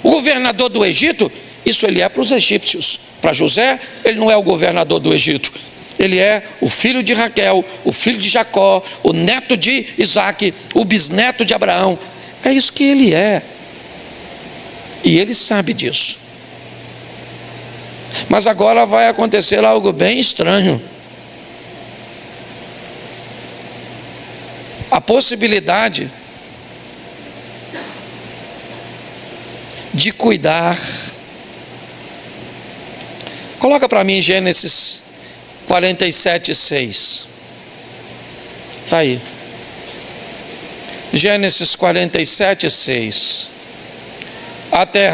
o governador do Egito. Isso ele é para os egípcios. Para José, ele não é o governador do Egito. Ele é o filho de Raquel, o filho de Jacó, o neto de Isaac, o bisneto de Abraão. É isso que ele é. E ele sabe disso. Mas agora vai acontecer algo bem estranho. A possibilidade de cuidar. Coloca para mim Gênesis 47:6. Está aí. Gênesis 47:6. A terra